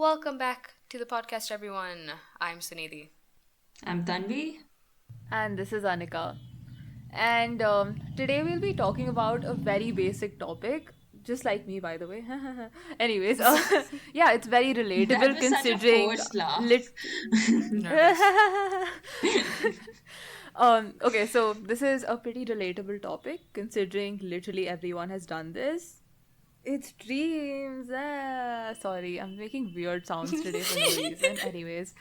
Welcome back to the podcast, everyone. I'm Sunidhi. I'm Tanvi. And this is Anika. And today we'll be talking about a very basic topic, just like me, by the way. Anyways, yeah, it's very That relatable was such a considering forced laugh. lit. Nervous. Okay, so this is a pretty relatable topic considering literally everyone has done this. It's dreams. Sorry, I'm making weird sounds today for no reason. Anyways,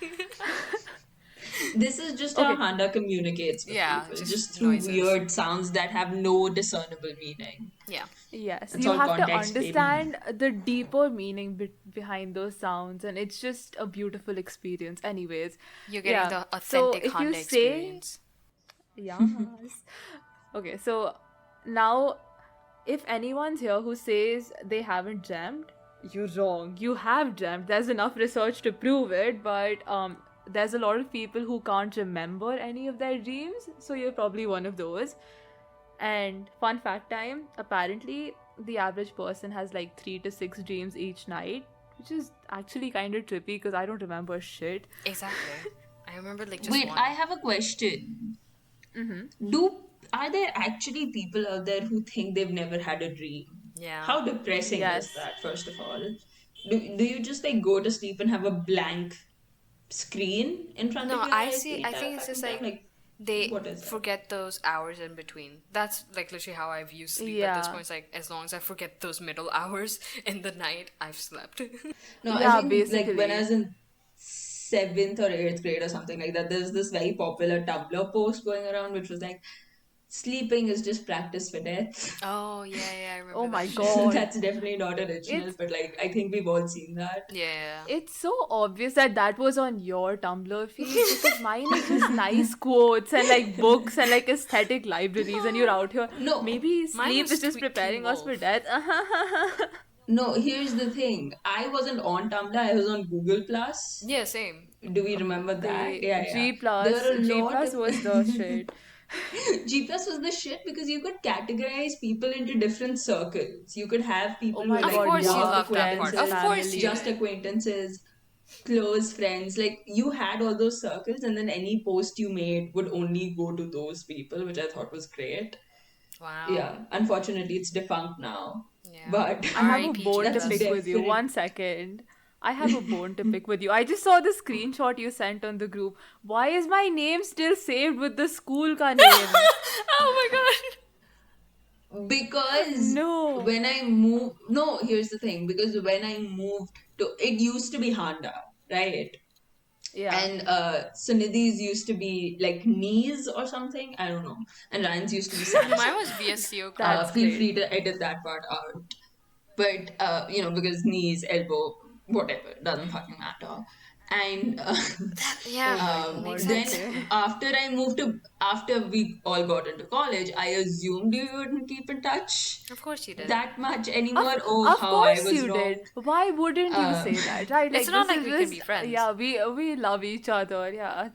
This is just how okay. Handa communicates with Yeah, people, just just through noises. weird sounds that have no discernible meaning. Yeah. Yes, It's you all have to context, baby. understand the deeper meaning behind those sounds, and it's just a beautiful experience. Anyways, You're getting yeah. the So authentic if you Honda say, experience. yes. Okay, so now if anyone's here who says they haven't dreamt, you're wrong. You have dreamt. There's enough research to prove it, but there's a lot of people who can't remember any of their dreams, so you're probably one of those. And fun fact time, apparently the average person has like 3 to 6 dreams each night, which is actually kind of trippy because I don't remember shit. Exactly. I remember like just Wait, one. I have a question. Do Are there actually people out there who think they've never had a dream? Yeah. How depressing is Yes. that, first of all? Do you just like go to sleep and have a blank screen in front of No, your I eyes see. the I entire think it's just fucking time? like Like, they what is that? forget those hours in between. That's like literally how I view sleep at this Yeah. point. It's like as long as I forget those middle hours in the night, I've slept. No, I Yeah, think like when I basically. was in seventh or eighth grade or something like that, there's this very popular Tumblr post going around which was like, sleeping is just practice for death. Oh yeah, I Oh remember my that shit. god. That's definitely not original, It's but like I think we've all seen that. Yeah. it's so obvious that that was on your Tumblr feed because mine is just nice quotes and like books and like aesthetic libraries, and you're out here. No, Maybe Mine sleep was is just Teen preparing us for Wolf. death. no, here's the thing. I wasn't on Tumblr, I was on Google Plus. Yeah, same. Do we remember that? The Yeah, yeah. G There plus were a G lot plus of was the shit. G Plus was the shit because you could categorize people into different circles. You could have people Oh who my are Of like god, course you yeah, work love that part. friends, Of acquaintances, course you just family. did. acquaintances, close friends. Like you had all those circles, and then any post you made would only go to those people, which I thought was great. Wow. Yeah, unfortunately, it's defunct now, Yeah. but I have a R.I.P. G bone to that's pick plus. with you. definite. 1 second. I have a bone to pick with you. I just saw the screenshot you sent on the group. Why is my name still saved with the school ka name? Oh my god. Because No. when I moved, no, here's the thing. Because when I moved to, it used to be Honda, right? Yeah. And Sunidhi's used to be like knees or something. I don't know. And Ryan's used to be No, mine Samson. was VSCO That's Crown. Feel great. free to edit that part out. But because knees, elbow, whatever, doesn't fucking matter. And Yeah, Oh my makes god. then sense. Okay. after we all got into college, I assumed you wouldn't keep in touch Of course you did. that much Of anymore. Oh, of how I course was you did. wrong. Why wouldn't you Uh, say that? Right? It's Like not this like is we can be just friends. yeah, we love each other. Yeah.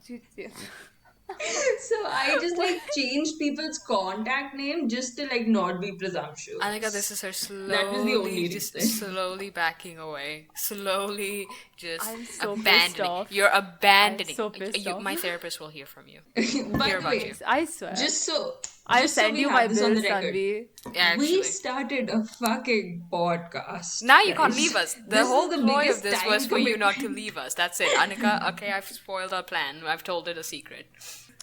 so I just What? like changed people's contact name just to like not be Anika, this presumptuous. is her That was the slowly, only just reason. slowly backing away. Slowly just I'm so pissed abandoning. off. You're I'm abandoning. so pissed You, off. my therapist will hear from you. By Hear the about way, you. I swear. just so I'll just so send we you my have this on the bills, record, Tanvi. Yeah, we actually. started a fucking podcast, Now you can't guys. leave us. The This whole is the ploy of biggest this time was for you not to commitment. leave us. That's it. Anika, okay, I've spoiled our plan. I've told it a secret.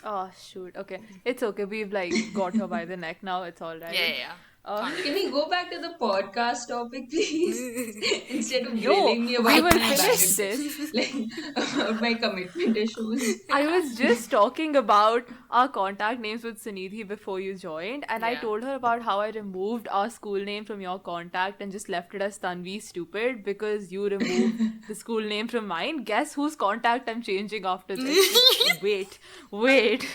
Oh shoot. Okay. It's okay. We've like got her by the neck now. It's all Yeah, right. yeah, yeah. Can we go back to the podcast topic, please? Instead of No, grilling me we about will my finish bad, this. like about my commitment issues. I was just talking about our contact names with Sunidhi before you joined, and I Yeah. told her about how I removed our school name from your contact and just left it as Tanvi Stupid because you removed the school name from mine. Guess whose contact I'm changing after this? Just wait.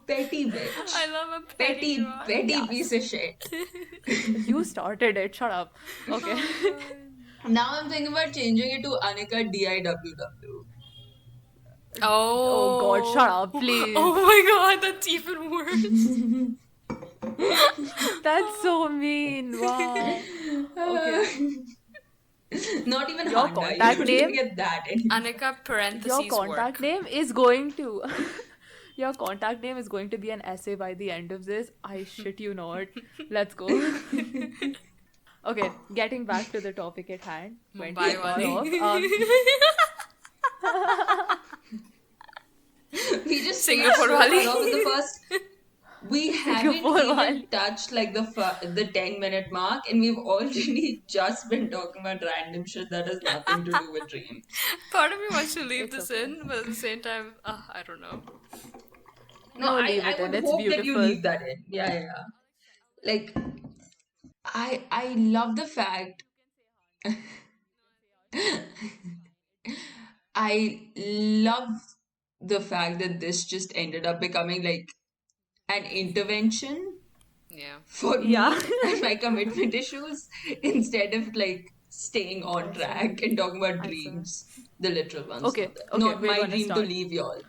Petty bitch. I love a Petty, one. petty Yes. piece of shit. You started it. Shut up. Okay. Now I'm thinking about changing it to Anika DIWW. Oh God, shut up, please. Oh my god, that's even worse. That's so mean. Wow. Okay. Not even Your Honda. You contact don't even name? get that anymore. Anika Your parentheses contact work. name is going to your contact name is going to be an essay by the end of this. I shit you not. Let's go. Okay, getting back to the topic at hand. Went too Mumbai far wali. off. We just Singapore switched so wali. far off with the first. We haven't Singapore even wali. touched like the 10-minute mark, and we've already just been talking about random shit that has nothing to do with dreams. Part of me wants to leave It's this okay. in, but at the same time, I don't know. No, No, I, leave I it in. would It's hope that you beautiful. leave that in. Yeah, yeah, yeah. Like I love the fact I love the fact that this just ended up becoming like an intervention Yeah. for Yeah. me and my commitment issues instead of like staying on I swear. track and talking about I swear. dreams, the literal ones, Okay, not the, okay, not we're my gonna dream to start. leave y'all.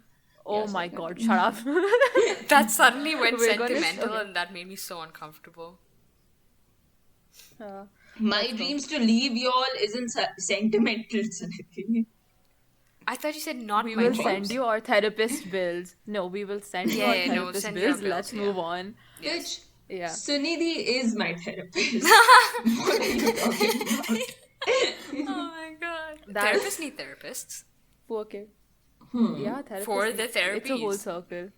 Oh Yeah, my sorry, god, continue. shut up. That suddenly went We're gonna sentimental, okay. and that made me so uncomfortable. Uh, My let's go. dreams to leave y'all isn't sentimental, Sunidhi. I thought you said not We my will No. send dreams. you our therapist bills. No, we will send you Yeah, our yeah, no, therapist send your bills. bills, Let's yeah. move on. Yes. Bitch, Yeah. Sunidhi is my therapist. What are you talking about? Oh my god. That's Therapists need therapists. okay. Hmm. Yeah, therapist. For the It's a whole therapies. circle.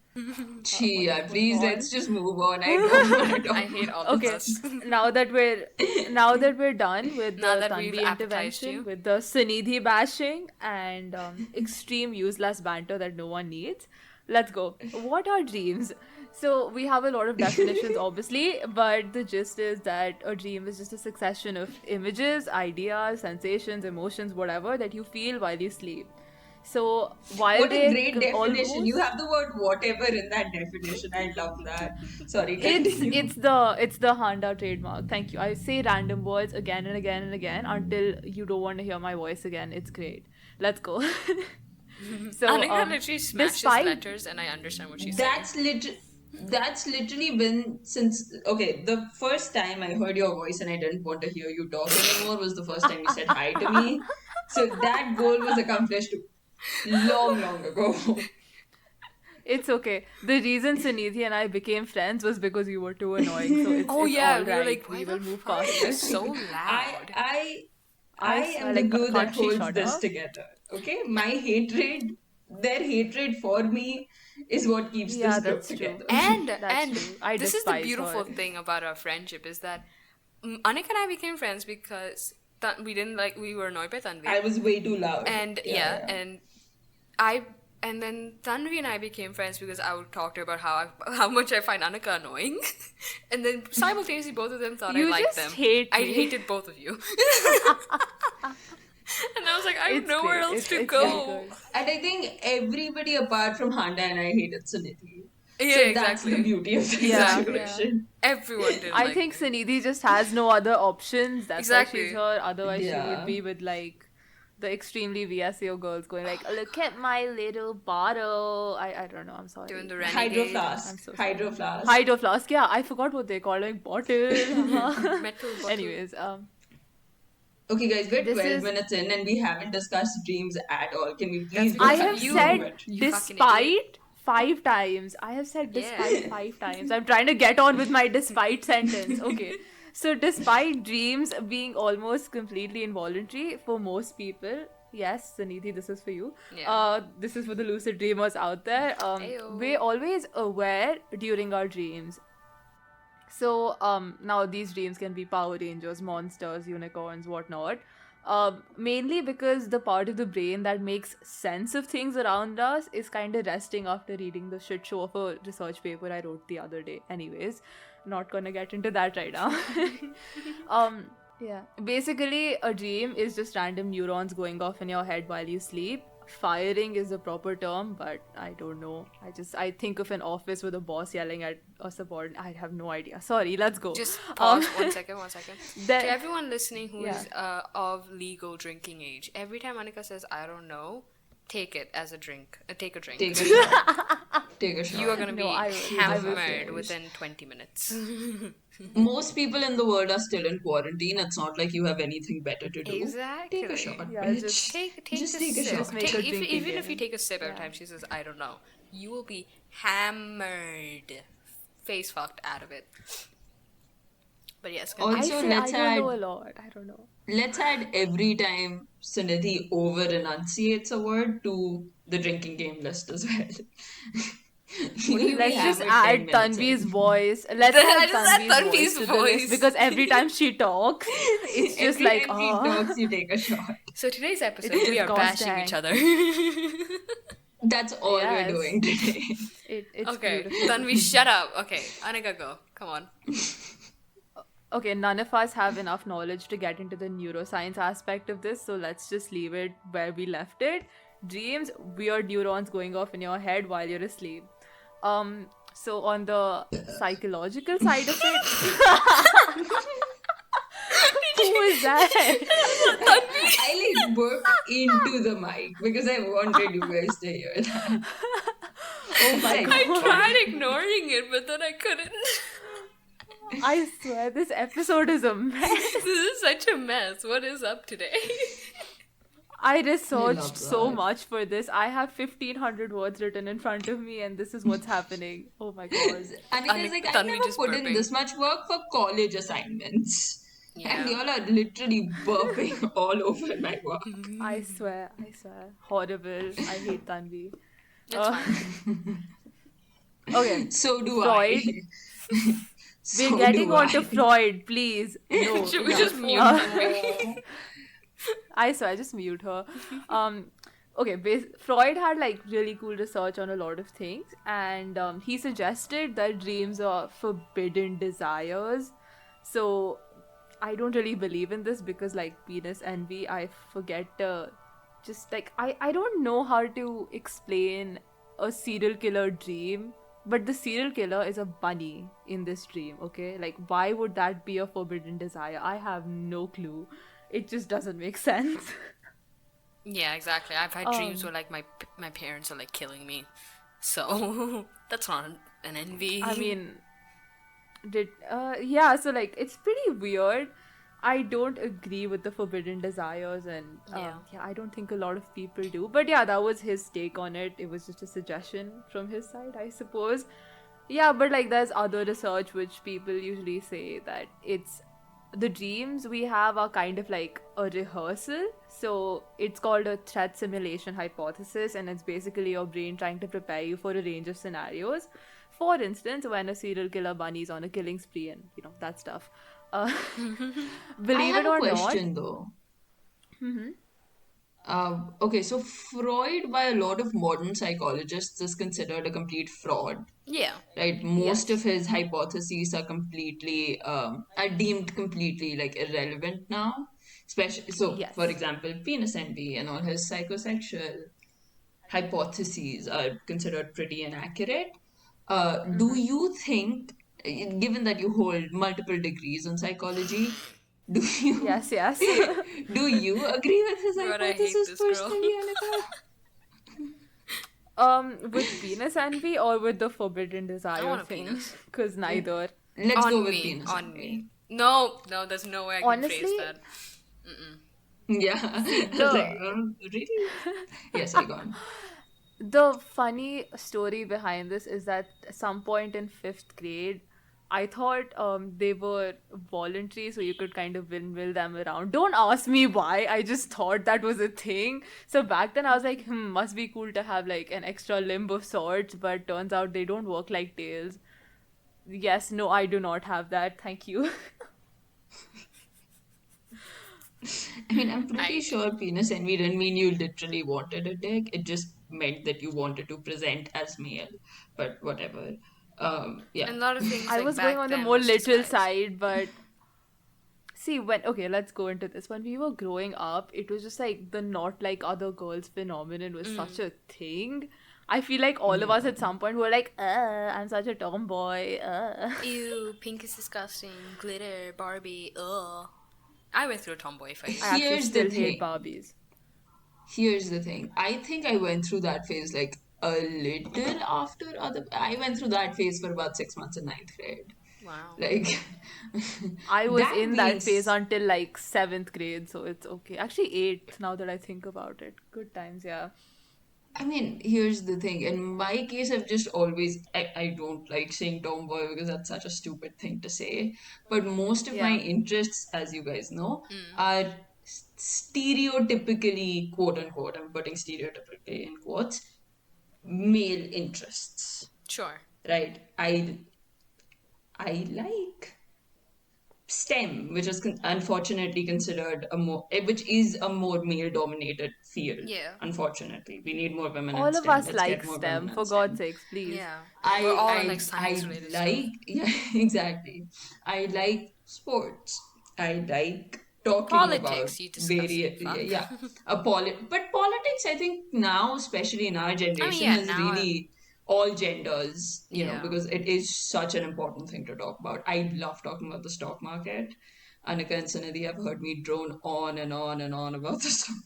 Chia, Move please on. let's just move on. I don't want to talk I hate all about of Okay, us. now that we're done with Now the that we've Tanvi appetized intervention, you. with the Sunidhi bashing and extreme useless banter that no one needs, let's go. What are dreams? So we have a lot of definitions, obviously, but the gist is that a dream is just a succession of images, ideas, sensations, emotions, whatever that you feel while you sleep. So while What a they great definition. You almost have the word whatever in that definition. I love that. Sorry, It's continue. it's the it's the Honda trademark. Thank you. I say random words again and again and again until you don't want to hear my voice again. It's great. Let's go. So Anika literally smashes despite letters, and I understand what she's saying. That's literally been since okay, the first time I heard your voice and I didn't want to hear you talk anymore was the first time you said hi to me. So that goal was accomplished long, long ago. it's okay. The reason Sunidhi and I became friends was because you were too annoying. So Oh it's yeah, all we were right. like, We why will the move fuck past are you this. so I loud? I I I swear, am the like, glue that can't she holds shut this up? together. Okay? My hatred, their hatred for me is what keeps Yeah, this group that's true. together. That's And true. I this is the despise beautiful her. thing about our friendship is that Anika and I became friends because we were annoyed by Tanvi. I was way too loud. And Yeah, yeah. and then Tanvi and I became friends because I would talk to her about how much I find Anika annoying, and then simultaneously both of them thought I You liked just them. hate I me. hated both of you, and I was like, I have It's nowhere great. else to It's very go. good. And I think everybody apart from Handa and I hated Sunidhi. Yeah, So that's the exactly. beauty of the Yeah, situation. Everyone didn't I like think me. Sunidhi just has no other options. That's why she's Exactly. here. Otherwise, she would Yeah. be with like the extremely VSO girls going like, "Look at my little bottle." I don't know. I'm sorry. Doing the Hydro renegade. flask. I'm so Hydro sorry. flask. Hydro flask. Yeah, I forgot what they call like bottle. Metal bottle. Anyways, Okay, guys, we're this 12 is. minutes in and we haven't discussed dreams at all. Can we That's please go I because back of have to you. said it? You fucking idiot. despite 5 times. I have said despite Yeah. 5 times. I'm trying to get on with my despite sentence. Okay. So, despite dreams being almost completely involuntary for most people, yes, Sunidhi, this is for you. Yeah. This is for the lucid dreamers out there. Ayo. We're always aware during our dreams. So now these dreams can be Power Rangers, monsters, unicorns, whatnot. Mainly because the part of the brain that makes sense of things around us is kind of resting after reading the shit show of a research paper I wrote the other day. Anyways, not gonna get into that right now. Yeah. Basically, a dream is just random neurons going off in your head while you sleep. Firing is the proper term, but I don't know. I think of an office with a boss yelling at a subordinate. I have no idea. Sorry, let's go. Just pause 1 second. That- To everyone listening who is Yeah. of legal drinking age, every time Anika says, I don't know, take it as a drink. Take a drink. Take a shot. Take a shot. You are going to No, be I will hammered refuse. within 20 minutes. Most people in the world are still in quarantine. It's not like you have anything better to do. Take a shot, Exactly. Yeah, bitch. Take Just the take a sip. just shot. make a If, drinking even if you game. take a sip every Yeah. time she says, I don't know, you will be hammered, face fucked out of it. But yes, continue. Also, I don't know a lot. I don't know. let's add every time Sunidhi over enunciates a word to the drinking game list as well. What do You'll you be Let's just mean? hammered 10 add minutes Tanvi's in. voice. Let's I add just said Tanvi's voice Tanvi's to the list voice. because every time she talks, it's just Every like, time she talks, you take a shot. So today's it's episode, we are bashing each disgusting. other. That's all we're Yes, doing today. it's Okay, beautiful. Tanvi, shut up. Okay, Anika, go. Come on. Okay, none of us have enough knowledge to get into the neuroscience aspect of this, so let's just leave it where we left it. Dreams, weird neurons going off in your head while you're asleep. So on the psychological side of it, who is that? I like burped into the mic because I wanted you guys to hear that. Oh my Like, I god. tried ignoring it, but then I couldn't. I swear this episode is a mess. This is such a mess. What is up today? I I researched love so that. much for this. I have 1500 words written in front of me, and this is what's happening. Oh my god. Anika's like, I Tanvi never just put in burping. this much work for college assignments. And Yeah. y'all are literally burping all over my work. I swear. Horrible. I hate Tanvi. It's Uh, fine. okay, So do Freud. I. We're So getting do on to I. Freud, please. No, Should we enough. just mute Uh, Tanvi? I swear, just mute her. Okay, Freud had like really cool research on a lot of things, and he suggested that dreams are forbidden desires. So I don't really believe in this because, like penis envy, I forget just like I don't know how to explain a serial killer dream, but the serial killer is a bunny in this dream. Okay, like why would that be a forbidden desire? I have no clue. It just doesn't make sense. Yeah, exactly. I've had dreams Um, where like my parents are like killing me, so that's not an envy. I mean, yeah, so like it's pretty weird. I don't agree with the forbidden desires, and Yeah. yeah, I don't think a lot of people do. But yeah, that was his take on it. It was just a suggestion from his side, I suppose. Yeah, but like there's other research which people usually say that it's the dreams we have are kind of like a rehearsal. So it's called a threat simulation hypothesis, and it's basically your brain trying to prepare you for a range of scenarios. For instance, when a serial killer bunny's on a killing spree and that stuff. Uh, I believe have it a or not. question though. Okay, so Freud, by a lot of modern psychologists, is considered a complete fraud. Yeah. Right? Most of Yes. his hypotheses are completely are deemed completely like irrelevant now. Especially so, for Yes. example, penis envy and all his psychosexual hypotheses are considered pretty inaccurate. Do you think, given that you hold multiple degrees in psychology, do you Yes, yes. do you agree with his God, I hate hypothesis this girl. personally, Anika? With penis envy or with the forbidden I desire want a thing? penis. Because neither. Let's go On with me. penis On envy. me. No, there's no way I can face Honestly, that. Yeah, I was like, really? Yes, I got it. the funny story behind this is that at some point in fifth grade, I thought they were voluntary, so you could kind of will them around. Don't ask me why. I just thought that was a thing. So back then, I was like, must be cool to have like an extra limb of sorts. But turns out they don't work like tails. Yes, no, I do not have that. Thank you. I mean, I'm pretty I sure penis envy didn't mean you literally wanted a dick. It just meant that you wanted to present as male. But whatever. Yeah. and a lot of things I like was going back on the then more was just literal guys. side, but see, okay, let's go into this. When we were growing up, it was just like the not like other girls phenomenon was such a thing. I feel like all of us at some point were like, I'm such a tomboy. Ew, pink is disgusting. Glitter, Barbie, ugh. I went through a tomboy phase. I actually Here's the still hate thing. Barbies. Here's the thing. I think I went through that phase like a little after other. I went through that phase for about 6 months in ninth grade. Wow. Like, I was that in being that phase until like 7th grade, so it's okay. Actually, 8th, now that I think about it. Good times, yeah. I mean, here's the thing. In my case, I've just always, I don't like saying tomboy because that's such a stupid thing to say. But most of my Yeah. interests, as you guys know, are stereotypically, quote unquote, I'm putting stereotypically in quotes, male interests. Sure. Right? I like STEM, which is unfortunately considered which is a more male-dominated field. Yeah. Unfortunately, we need more women in All of STEM. us Let's get like more women STEM, in for God's STEM. sakes, please. Yeah. We're I all in like I science I related stuff. like yeah, exactly. I like sports. I like talking about Politics, you disgusting various fuck. but politics, I think now, especially in our I mean, generation, yeah, is now, really all genders, yeah. because it is such an important thing to talk about. I love talking about the stock market. Anika and Sunidhi have heard me drone on and on and on about the stock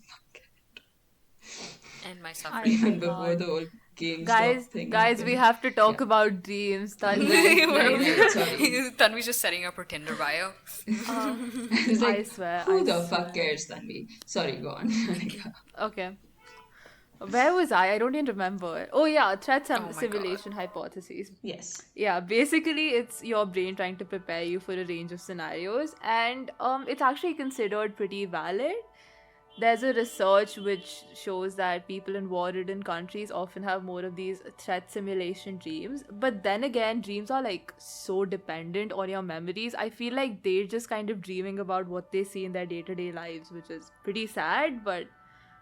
And my I suffering. even before can't. the whole GameStop Guys, thing guys, we happened. have to talk Yeah. about dreams, Tanvi, Right, please. sorry. Tanvi's just setting up her Tinder bio. I was I like, swear, who I the fuck swear. cares, Tanvi? Sorry, go on. Okay. Where was I? I don't even remember. Oh, yeah, Oh my god. simulation hypotheses. Yes. Yeah, basically, it's your brain trying to prepare you for a range of scenarios, and it's actually considered pretty valid. There's a research which shows that people in war-ridden countries often have more of these threat simulation dreams. But then again, dreams are like so dependent on your memories. I feel like they're just kind of dreaming about what they see in their day-to-day lives, which is pretty sad, but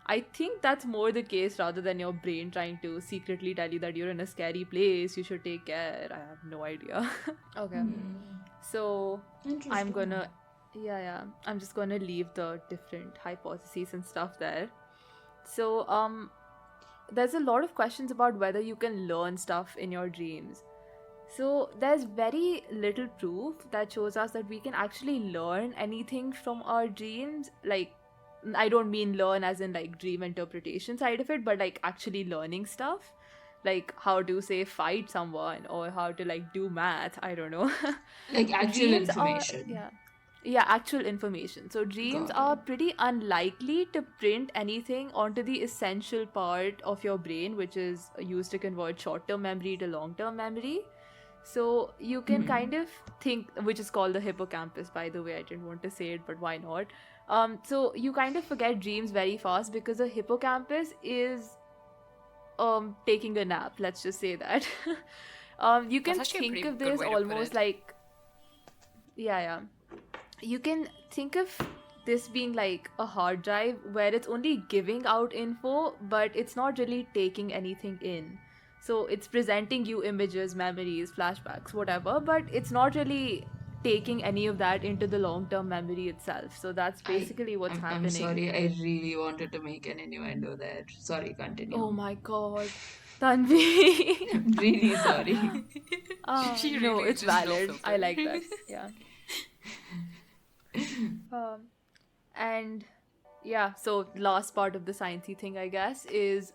I think that's more the case rather than your brain trying to secretly tell you that you're in a scary place, you should take care. I have no idea. Okay. So I'm Interesting. gonna, yeah, I'm just gonna leave the different hypotheses and stuff there. So, there's a lot of questions about whether you can learn stuff in your dreams. So, there's very little proof that shows us that we can actually learn anything from our dreams. Like, I don't mean learn as in like dream interpretation side of it, but like actually learning stuff. Like how to say fight someone or how to like do math. I don't know. Like actual Dreams are, information. yeah, actual information. So dreams Got are it. pretty unlikely to print anything onto the essential part of your brain, which is used to convert short-term memory to long-term memory. So you can kind of think, which is called the hippocampus, by the way. I didn't want to say it, but why not? So you kind of forget dreams very fast because the hippocampus is taking a nap. Let's just say that. You That's can actually a think pretty of good this way to put almost it. like, yeah. You can think of this being like a hard drive where it's only giving out info, but it's not really taking anything in. So it's presenting you images, memories, flashbacks, whatever, but it's not really taking any of that into the long term memory itself. So that's basically what's I'm happening. sorry, I really wanted to make an innuendo there. Sorry, Oh continue. my god. Tanvi. I'm really sorry. She No, really it's just no valid. I filter. like that. Yeah. Um, and yeah, so last part of the sciencey thing, I guess, is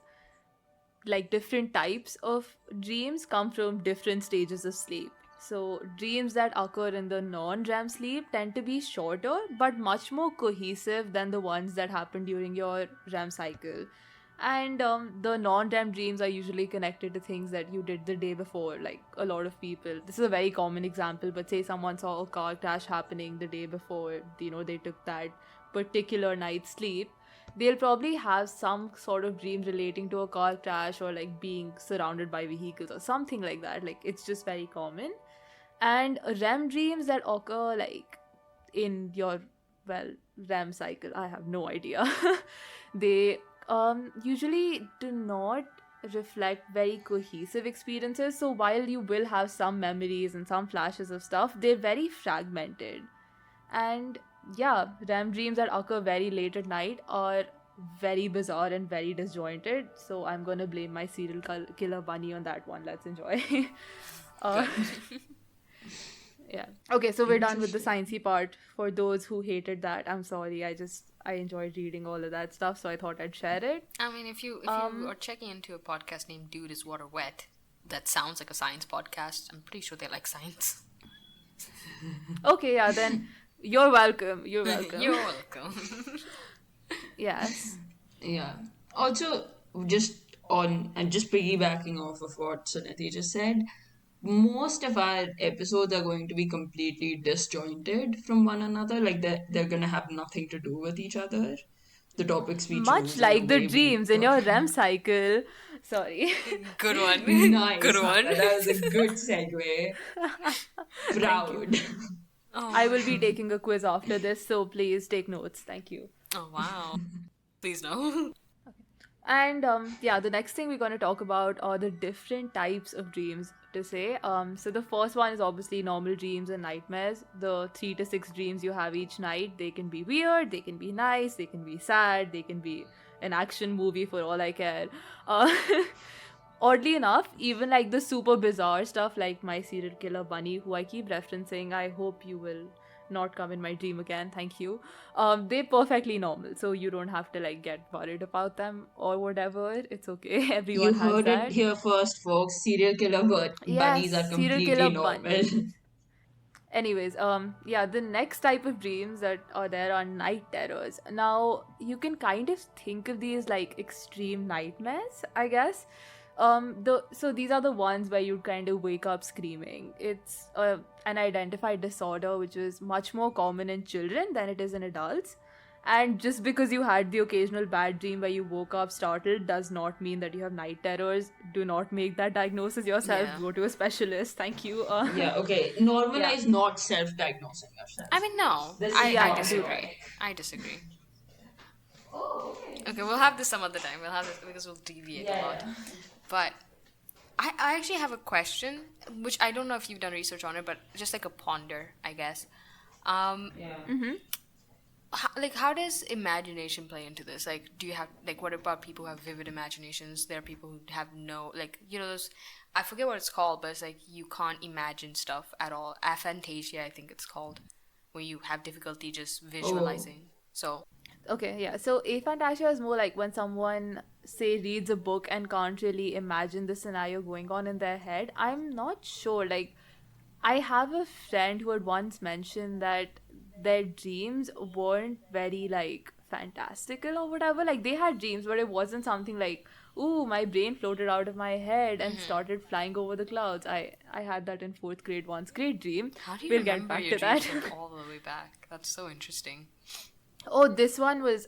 like different types of dreams come from different stages of sleep. So dreams that occur in the non-REM sleep tend to be shorter but much more cohesive than the ones that happen during your REM cycle. And the non-REM dreams are usually connected to things that you did the day before. Like a lot of people, this is a very common example, but say someone saw a car crash happening the day before, they took that particular night's sleep, they'll probably have some sort of dream relating to a car crash or like being surrounded by vehicles or something like that. Like it's just very common. And REM dreams that occur like in your, well, REM cycle, I have no idea. They usually do not reflect very cohesive experiences. So while you will have some memories and some flashes of stuff, they're very fragmented. And yeah, REM dreams that occur very late at night are very bizarre and very disjointed. So I'm gonna blame my serial killer bunny on that one. Let's enjoy. uh, Good. yeah. Okay, so we're done with the Interesting. sciencey part. For those who hated that, I'm sorry. I enjoyed reading all of that stuff, so I thought I'd share it. I mean, if you are checking into a podcast named "Dude Is Water Wet," that sounds like a science podcast. I'm pretty sure they like science. Okay, yeah, then you're welcome. You're welcome. You're welcome. Yes. Yeah. Also, just on and just piggybacking off of what Suniti just said, most of our episodes are going to be completely disjointed from one another. Like they're gonna have nothing to do with each other. The topics we Much choose and the like the way we dreams in talk. your REM cycle. Sorry. Good one. Nice, Good one. Hannah. That was a good segue. Thank you. Proud. I Oh. will be taking a quiz after this, so please take notes. Thank you. Oh wow. Please no. And yeah, the next thing we're going to talk about are the different types of dreams to say. So the first one is obviously normal dreams and nightmares. The 3 to 6 dreams you have each night, they can be weird, they can be nice, they can be sad, they can be an action movie for all I care. Uh, Oddly enough, even like the super bizarre stuff like my serial killer bunny, who I keep referencing, I hope you will not come in my dream again, thank you. They're perfectly normal, so you don't have to like get worried about them or whatever. It's okay. You Everyone has heard it that. here first, folks. Serial killer Yes, bunnies are serial completely killer normal. bunnies. Anyways, yeah, the next type of dreams that are there are night terrors. Now, you can kind of think of these like extreme nightmares, I guess. So these are the ones where you kind of wake up screaming. It's an identified disorder which is much more common in children than it is in adults. And just because you had the occasional bad dream where you woke up startled does not mean that you have night terrors. Do not make that diagnosis yourself. Yeah. Go to a specialist. Thank you. Yeah, okay. Yeah. Normalize not self-diagnosing yourself. I mean, no. This I, is Yeah, I yeah, do disagree. that. I disagree. Oh, okay. Okay, we'll have this some other time. We'll have this because we'll deviate a lot. Yeah. But I actually have a question, which I don't know if you've done research on it, but just like a ponder, I guess. Yeah. How does imagination play into this? Like, do you have like what about people who have vivid imaginations? There are people who have no those. I forget what it's called, but it's like you can't imagine stuff at all. Aphantasia, I think it's called, where you have difficulty just visualizing. So Okay, yeah. So aphantasia is more like when someone say reads a book and can't really imagine the scenario going on in their head. I'm not sure. Like I have a friend who had once mentioned that their dreams weren't very like fantastical or whatever. Like they had dreams, but it wasn't something like, "Ooh, my brain floated out of my head and started flying over the clouds." I had that in fourth grade once. Great dream. how do you We'll get remember back your to that. dreams from all the way back? That's so interesting. Oh, this one was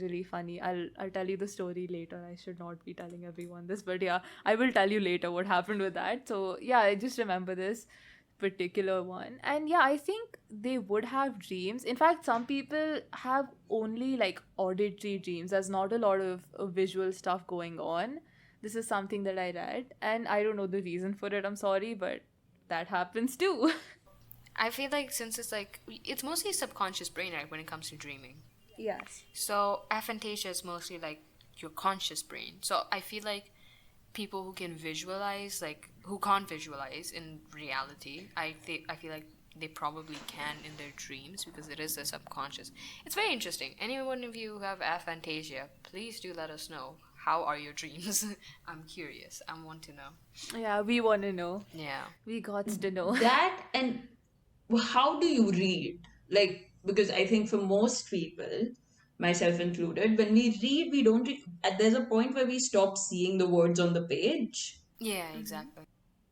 really funny. I'll tell you the story later. I should not be telling everyone this, but yeah, I will tell you later what happened with that. So yeah, I just remember this particular one. And yeah, I think they would have dreams. In fact, some people have only like auditory dreams. There's not a lot of visual stuff going on. This is something that I read, and I don't know the reason for it. I'm sorry, but that happens too. I feel like since it's mostly subconscious brain, right, when it comes to dreaming. Yes. So aphantasia is mostly like your conscious brain. So I feel like people who can visualize, like who can't visualize in reality, I feel like they probably can in their dreams because it is the subconscious. It's very interesting. Any one of you who have aphantasia, please do let us know. How are your dreams? I'm curious. I want to know. Yeah, we want to know. Yeah. We got to know. That and how do you read? Like, because I think for most people, myself included, when we read, we don't. There's a point where we stop seeing the words on the page, Yeah, exactly.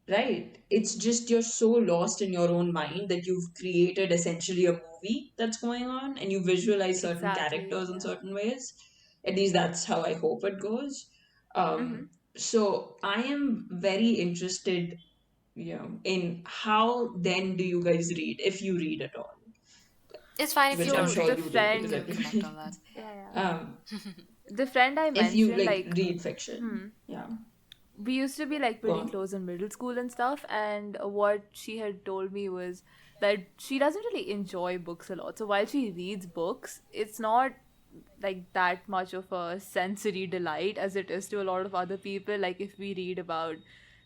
right? It's just you're so lost in your own mind that you've created essentially a movie that's going on, and you visualize certain Exactly. characters in Yeah. certain ways. At least that's how I hope it goes. Mm-hmm. So I am very interested, in how then do you guys read, if you read at all, It's fine if you which I'm don't So sure the read. you do We because can friend, connect on everybody. that. yeah, yeah. um, The friend I if you mentioned, like like, read fiction, yeah, we used to be like go pretty on. close in middle school and stuff. And what she had told me was that she doesn't really enjoy books a lot. So while she reads books, it's not like that much of a sensory delight as it is to a lot of other people. Like if we read about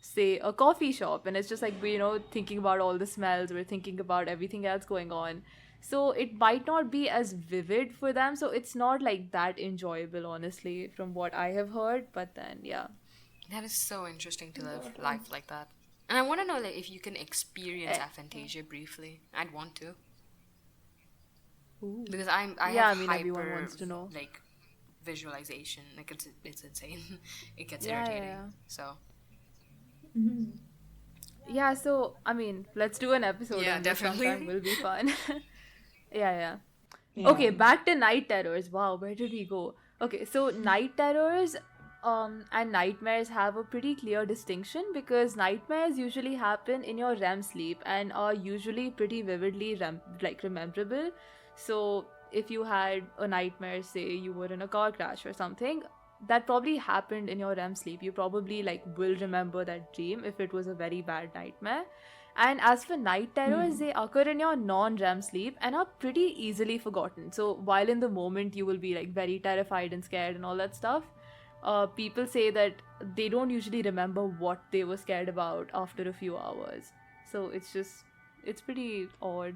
say a coffee shop and it's just like we thinking about all the smells, we're thinking about everything else going on, so it might not be as vivid for them, so it's not like that enjoyable, honestly, from what I have heard. But then yeah. That is so interesting to live life like that. And I want to know like if you can experience Eh, aphantasia briefly. I'd want to ooh. because I Yeah, have I mean, everyone hyper wants to know. like visualization. Like it's insane. It gets Yeah, yeah, irritating. yeah. So Yeah, so, I mean, let's do an episode yeah, on this sometime. definitely. Will be fun. Yeah, yeah. Yeah. Okay, back to night terrors. Wow, where did we go? Okay, so night terrors and nightmares have a pretty clear distinction because nightmares usually happen in your REM sleep and are usually pretty vividly rememberable. So if you had a nightmare, say you were in a car crash or something, that probably happened in your REM sleep. You probably like will remember that dream if it was a very bad nightmare. And as for night terrors, they occur in your non REM sleep and are pretty easily forgotten. So while in the moment you will be like very terrified and scared and all that stuff, people say that they don't usually remember what they were scared about after a few hours. So it's pretty odd.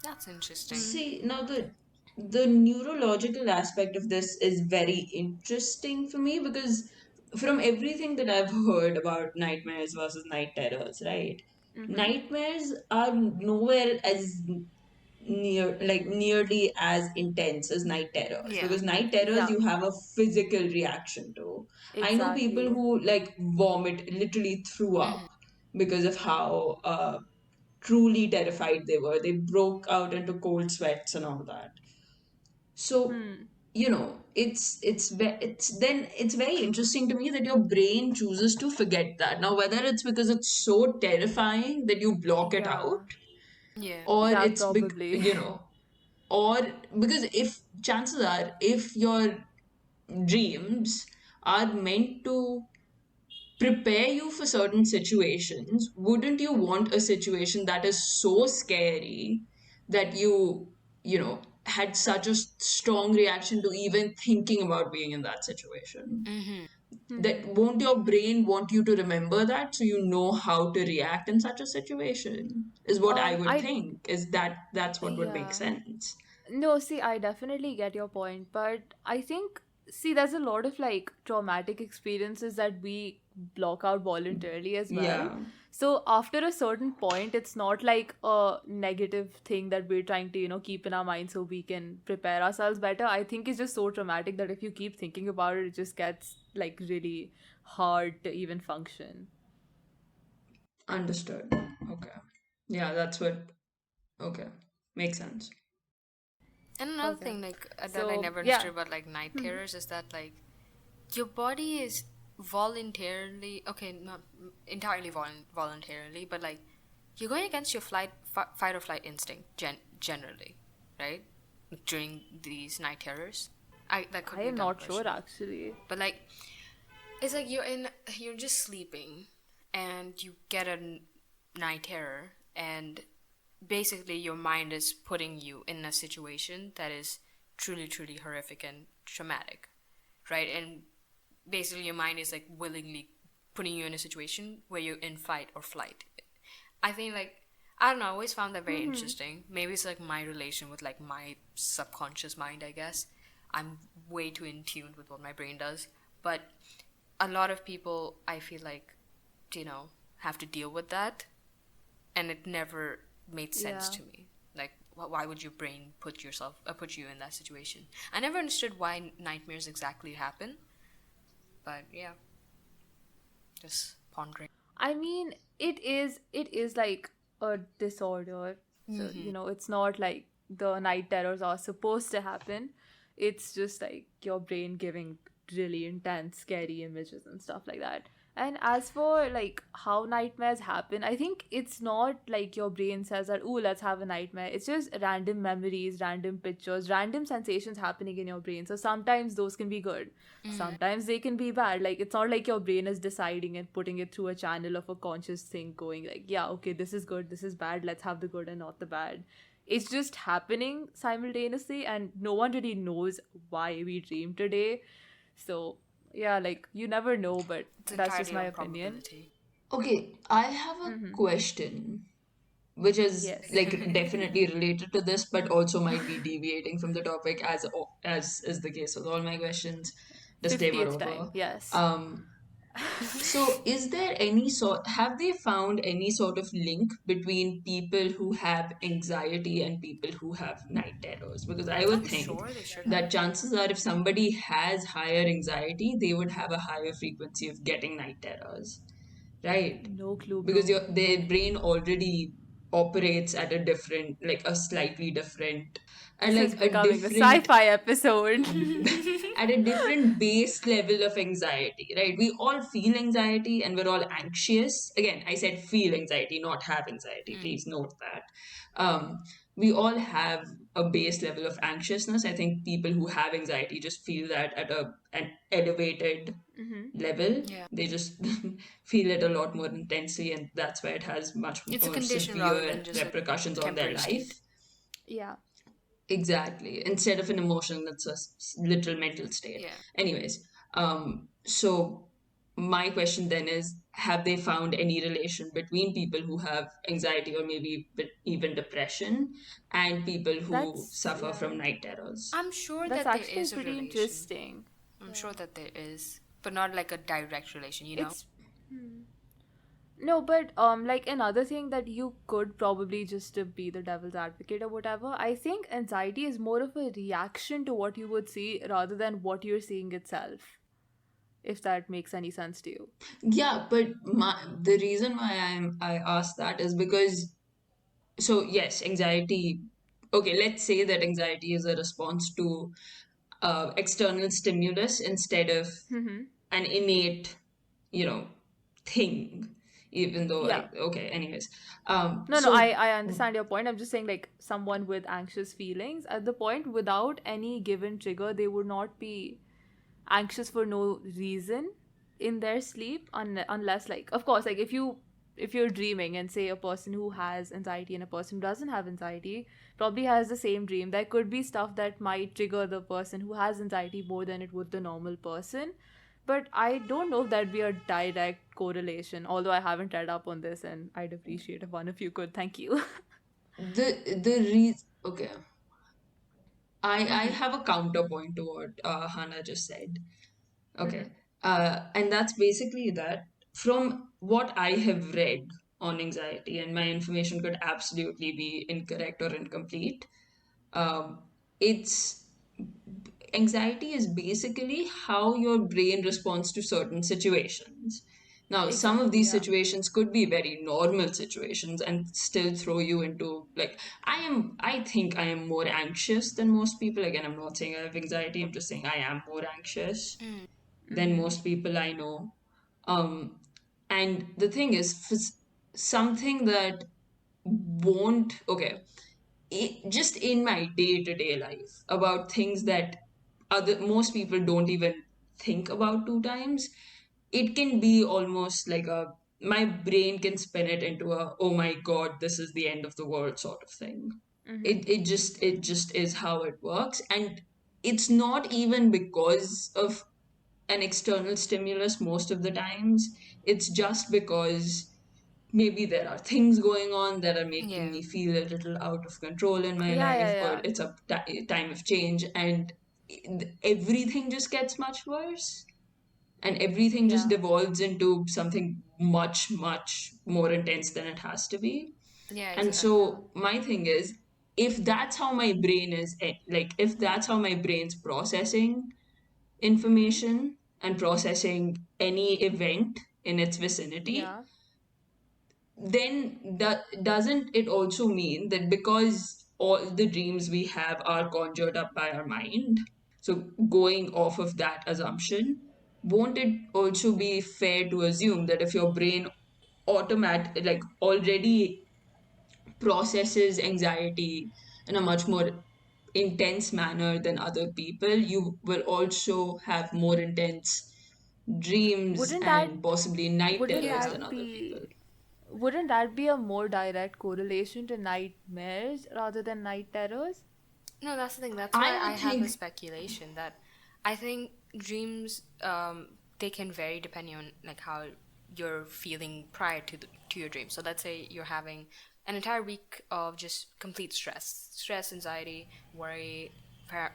That's interesting. See, now the neurological aspect of this is very interesting for me because from everything that I've heard about nightmares versus night terrors, right? Mm-hmm. Nightmares are nowhere as nearly as intense as night terrors Yeah. because night terrors Yeah, you have a physical reaction to. I know people exactly. who like vomit, literally threw Hmm. up because of how truly terrified they were. They broke out into cold sweats and all that. So, Hmm. it's very interesting to me that your brain chooses to forget that. Now, whether it's because it's so terrifying that you block it Yeah. out, Yeah. or Yeah, it's probably. or because if chances are, if your dreams are meant to prepare you for certain situations, wouldn't you want a situation that is so scary that had such a strong reaction to even thinking about being in that situation? Hmm. That Hmm. won't your brain want you to remember that so you know how to react in such a situation? Is what I would I think. Is that's what would make Yeah. sense. No, see, I definitely get your point, but I think, see, there's a lot of like traumatic experiences that we block out voluntarily as well. Yeah, So after a certain point, it's not like a negative thing that we're trying to, keep in our mind so we can prepare ourselves better. I think it's just so traumatic that if you keep thinking about it, it just gets like really hard to even function. understood. Okay. Yeah, that's what. Okay, makes sense. And another Okay. thing like that I So, never yeah. understood about like night terrors is that like your body is voluntarily okay, not entirely voluntarily, but like you're going against your fight or flight instinct generally, right? During these night terrors. I That could I be a am dumb not sure question, actually. but like it's like you're just sleeping and you get a night terror and basically your mind is putting you in a situation that is truly truly horrific and traumatic, right? And basically your mind is like willingly putting you in a situation where you're in fight or flight. I think like I don't know, I always found that very Mm-hmm. interesting. Maybe it's like my relation with like my subconscious mind, I guess. I'm way too in tune with what my brain does. But a lot of people I feel like, you know, have to deal with that and it never made sense Yeah. to me. Like why would your brain put you in that situation? I never understood why nightmares exactly happen, but yeah, just pondering. I mean, it is like a disorder. So, Hmm. it's not like the night terrors are supposed to happen. It's just like your brain giving really intense, scary images and stuff like that. And as for like how nightmares happen, I think it's not like your brain says that, "Ooh, let's have a nightmare." It's just random memories, random pictures, random sensations happening in your brain. So sometimes those can be good, sometimes they can be bad. Like it's not like your brain is deciding and putting it through a channel of a conscious thing going like, yeah, okay, this is good, this is bad, let's have the good and not the bad. It's just happening simultaneously and no one really knows why we dream today. So yeah, like you never know, but It's that's just entirely my on opinion. probability. Okay, I have a Mm-hmm. question which is Yes. like definitely related to this, but also might be deviating from the topic as is the case with all my questions. Disclaimer 50th time, over. yes. Um, So, is there any sort, have they found any sort of link between people who have anxiety and people who have night terrors? Because I would I'm think sure they should have. that chances are if somebody has higher anxiety, they would have a higher frequency of getting night terrors, right? No clue, Because bro. No their clue. brain already operates at a different, like a slightly different, and This is like a becoming a different sci-fi episode. at a different base level of anxiety, right? We all feel anxiety and we're all anxious. Again, I said feel anxiety, not have anxiety. Mm. Please note that. Um, we all have a base level of anxiousness. I think people who have anxiety just feel that at an elevated Hmm. level. Yeah. They just feel it a lot more intensely, and that's why it has much It's a more condition rather severe than just a repercussions on their temporary life. state. Yeah. Exactly. Instead of an emotion, that's a literal mental state. Yeah. Anyways, so my question then is, have they found any relation between people who have anxiety or maybe even depression and people who That's suffer yeah. from night terrors? I'm sure That's that there actually is a pretty relation. interesting. I'm Yeah. sure that there is, but not like a direct relation, you know? It's hmm. No, but like another thing that you could probably just to be the devil's advocate or whatever, I think anxiety is more of a reaction to what you would see rather than what you're seeing itself, if that makes any sense to you. Yeah, but the reason why I asked that is because, so yes, anxiety. Okay, let's say that anxiety is a response to external stimulus instead of Mm-hmm. an innate, you know, thing. Even though Yeah. okay, anyways, No, no, so I understand your point. I'm just saying, like, someone with anxious feelings, at the point without any given trigger, they would not be anxious for no reason in their sleep unless, like, of course, like, if you're dreaming and say a person who has anxiety and a person who doesn't have anxiety probably has the same dream, there could be stuff that might trigger the person who has anxiety more than it would the normal person. But I don't know if that'd be a direct correlation, although I haven't read up on this and I'd appreciate if one of you could. Thank you. the reason, okay, I Mm-hmm. have a counterpoint to what Hannah just said. Mm-hmm. Okay. And that's basically that from what I have read on anxiety, and my information could absolutely be incorrect or incomplete. Um, it's anxiety is basically how your brain responds to certain situations. Now, some of Exactly, these yeah. situations could be very normal situations and still throw you into like I think I am more anxious than most people. Again, I'm not saying I have anxiety, I'm just saying I am more anxious Mm. than Mm-hmm. most people I know. Um, and the thing is, for something that won't, okay, just in my day to day life, about things that other most people don't even think about two times, it can be almost like a my brain can spin it into a oh my god, this is the end of the world sort of thing. Mm-hmm. It just is how it works, and it's not even because of an external stimulus most of the times. It's just because maybe there are things going on that are making Yeah. me feel a little out of control in my Yeah, yeah, life, or yeah. it's a time of change, and everything just gets much worse, and everything just Yeah. devolves into something much, much more intense than it has to be. Yeah, And exactly. Yeah. so, my thing is, if that's how my brain is, like, if that's how my brain's processing Mm-hmm. information and processing any event in its vicinity, Yeah. then doesn't it also mean that because all the dreams we have are conjured up by our mind, so going off of that assumption, won't it also be fair to assume that if your brain like already processes anxiety in a much more intense manner than other people, you will also have more intense dreams Wouldn't that and possibly night wouldn't terrors Yeah. than that other people. be wouldn't that be a more direct correlation to nightmares rather than night terrors? No, that's the thing. That's I why I would have a think, speculation that I think dreams they can vary depending on like how you're feeling prior to to your dream. So let's say you're having an entire week of just complete stress, anxiety, worry,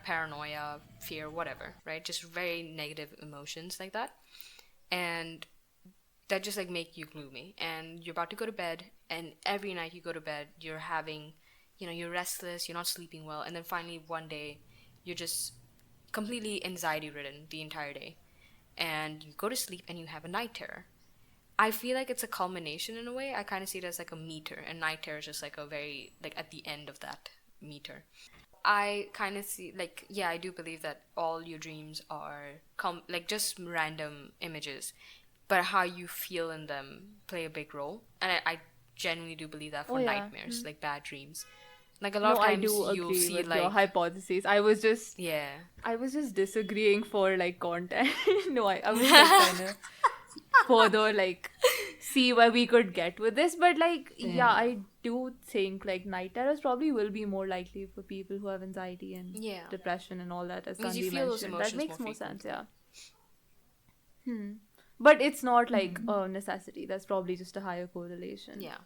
paranoia, fear, whatever, right? Just very negative emotions like that. and that just like make you gloomy, and you're about to go to bed, and every night you go to bed you're having, you're restless, you're not sleeping well, and then finally one day you're just completely anxiety ridden the entire day, and you go to sleep and you have a night terror. I feel like it's a culmination in a way. I kind of see it as like a meter, and night terror is just like a very like at the end of that meter. I kind of see like, yeah, I do believe that all your dreams are like just random images, but how you feel in them play a big role. And I genuinely do believe that Oh for yeah. nightmares, like bad dreams. Like a lot No, of I times do you'll agree see with your like, hypotheses. I was just yeah, disagreeing for like content. No, I was like trying to further like see where we could get with this. But like yeah, Fair. I do think like night terrors probably will be more likely for people who have anxiety and yeah, depression and all that, as because you Tanvi feel those mentioned. That emotions more makes more sense, frequently. yeah. But it's not like a necessity. That's probably just a higher correlation. Yeah.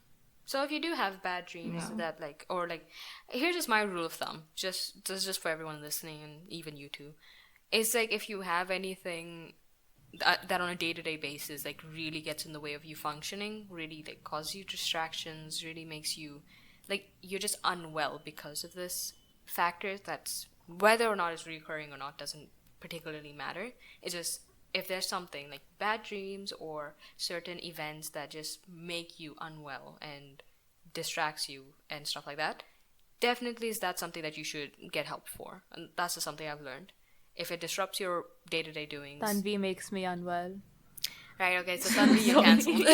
So if you do have bad dreams Yeah. that like, or like, here's just my rule of thumb, just for everyone listening and even you too. It's like if you have anything that on a day-to-day basis like really gets in the way of you functioning, really like causes you distractions, really makes you like you're just unwell because of this factor, that's whether or not it's recurring or not doesn't particularly matter. It's just if there's something like bad dreams or certain events that just make you unwell and distracts you and stuff like that, definitely is that something that you should get help for. And that's just something I've learned. If it disrupts your day-to-day doings, Tanvi makes me unwell. right? Okay, so Tanvi, you're cancelled.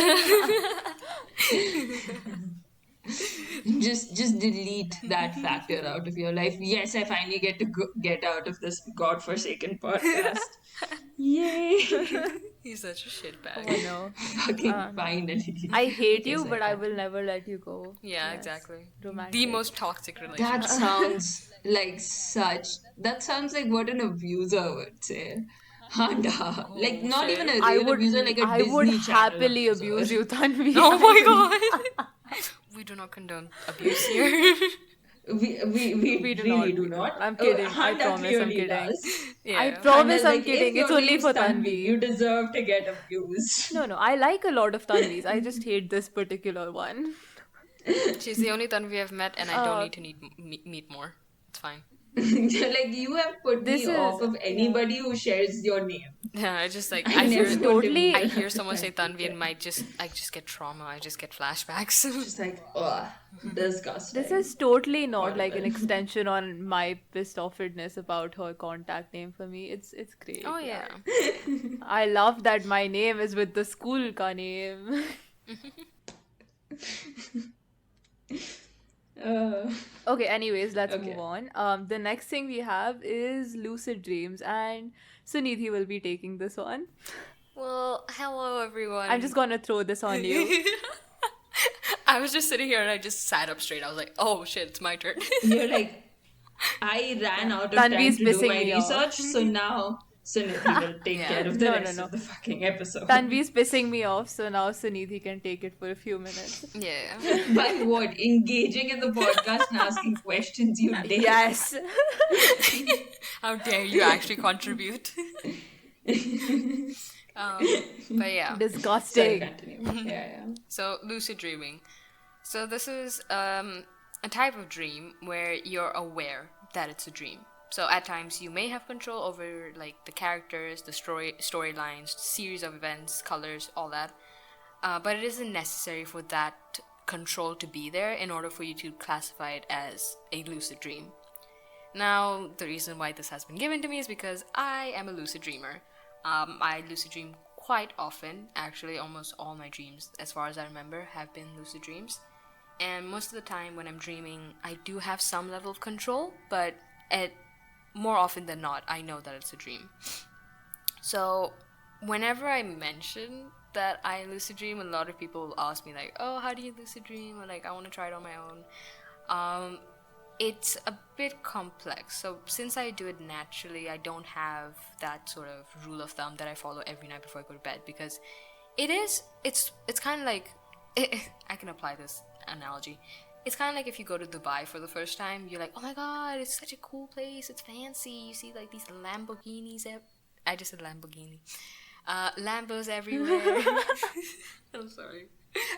Just delete that factor out of your life. Yes, I finally get to get out of this godforsaken podcast. Yay! He's such a shitbag. Oh no. Fucking finally. I hate Yes, you, I but I can. will never let you go. Yeah, Yes. exactly. The Romantic. most toxic That relationship. sounds like such. That sounds like what an abuser would say. Handa. Like, Oh not even shit. a real abuser, like a I would Disney Channel happily abuser. abuse you, Tanvi. Oh my god. We do not condone abuse here. We do really not. do not. I'm kidding. I Handa promise I'm clearly kidding. does. I Yeah. promise Handa's I'm like, if kidding. It's your only name's for Tanvi, you Tanvi. deserve to get abused. No, I like a lot of Tanvis. I just hate this particular one. She's the only Tanvi I've met, and I don't Uh, need to meet more. It's fine. Like, you have put This me is off of anybody who shares your name. Yeah, I just like I I never hear want to totally- meet I her. hear someone say Tanvi and I just get trauma. I just get flashbacks. Just like, ugh, disgusting. This is totally not like an Horrible. extension on my pissed offedness about her contact name for me. It's great. Oh yeah. I love that my name is with the school ka name. Uh, Okay, anyways, let's Okay. move on. The next thing we have is lucid dreams, and Sunidhi will be taking this on. Well, hello everyone. I'm just gonna throw this on you. I was just sitting here and I just sat up straight. I was like, oh shit, it's my turn. you're like, I ran out of time Tanvi's to do pissing my me off. research, so now Sunidhi will take Yeah. care of the No, rest no. of the fucking episode. Tanvi's pissing me off, so now Sunidhi can take it for a few minutes. Yeah. By what? Engaging in the podcast and asking questions, you dick. Yes. How dare you actually contribute? But yeah. Sorry, Disgusting. continue. Yeah. So, lucid dreaming. So, this is a type of dream where you're aware that it's a dream. So, at times, you may have control over like the characters, the storylines, series of events, colors, all that. But it isn't necessary for that control to be there in order for you to classify it as a lucid dream. Now, the reason why this has been given to me is because I am a lucid dreamer. I lucid dream quite often. Actually, almost all my dreams, as far as I remember, have been lucid dreams. And most of the time when I'm dreaming, I do have some level of control, but more often than not, I know that it's a dream. So, whenever I mention that I lucid dream, a lot of people will ask me like, oh, how do you lucid dream? Or like, I want to try it on my own. It's a bit complex. So since I do it naturally, I don't have that sort of rule of thumb that I follow every night before I go to bed, because it's kind of like I can apply this analogy. It's kind of like if you go to Dubai for the first time, you're like, oh my god, it's such a cool place, it's fancy. You see like these Lamborghinis. I just said Lamborghini. Lambos everywhere. I'm sorry.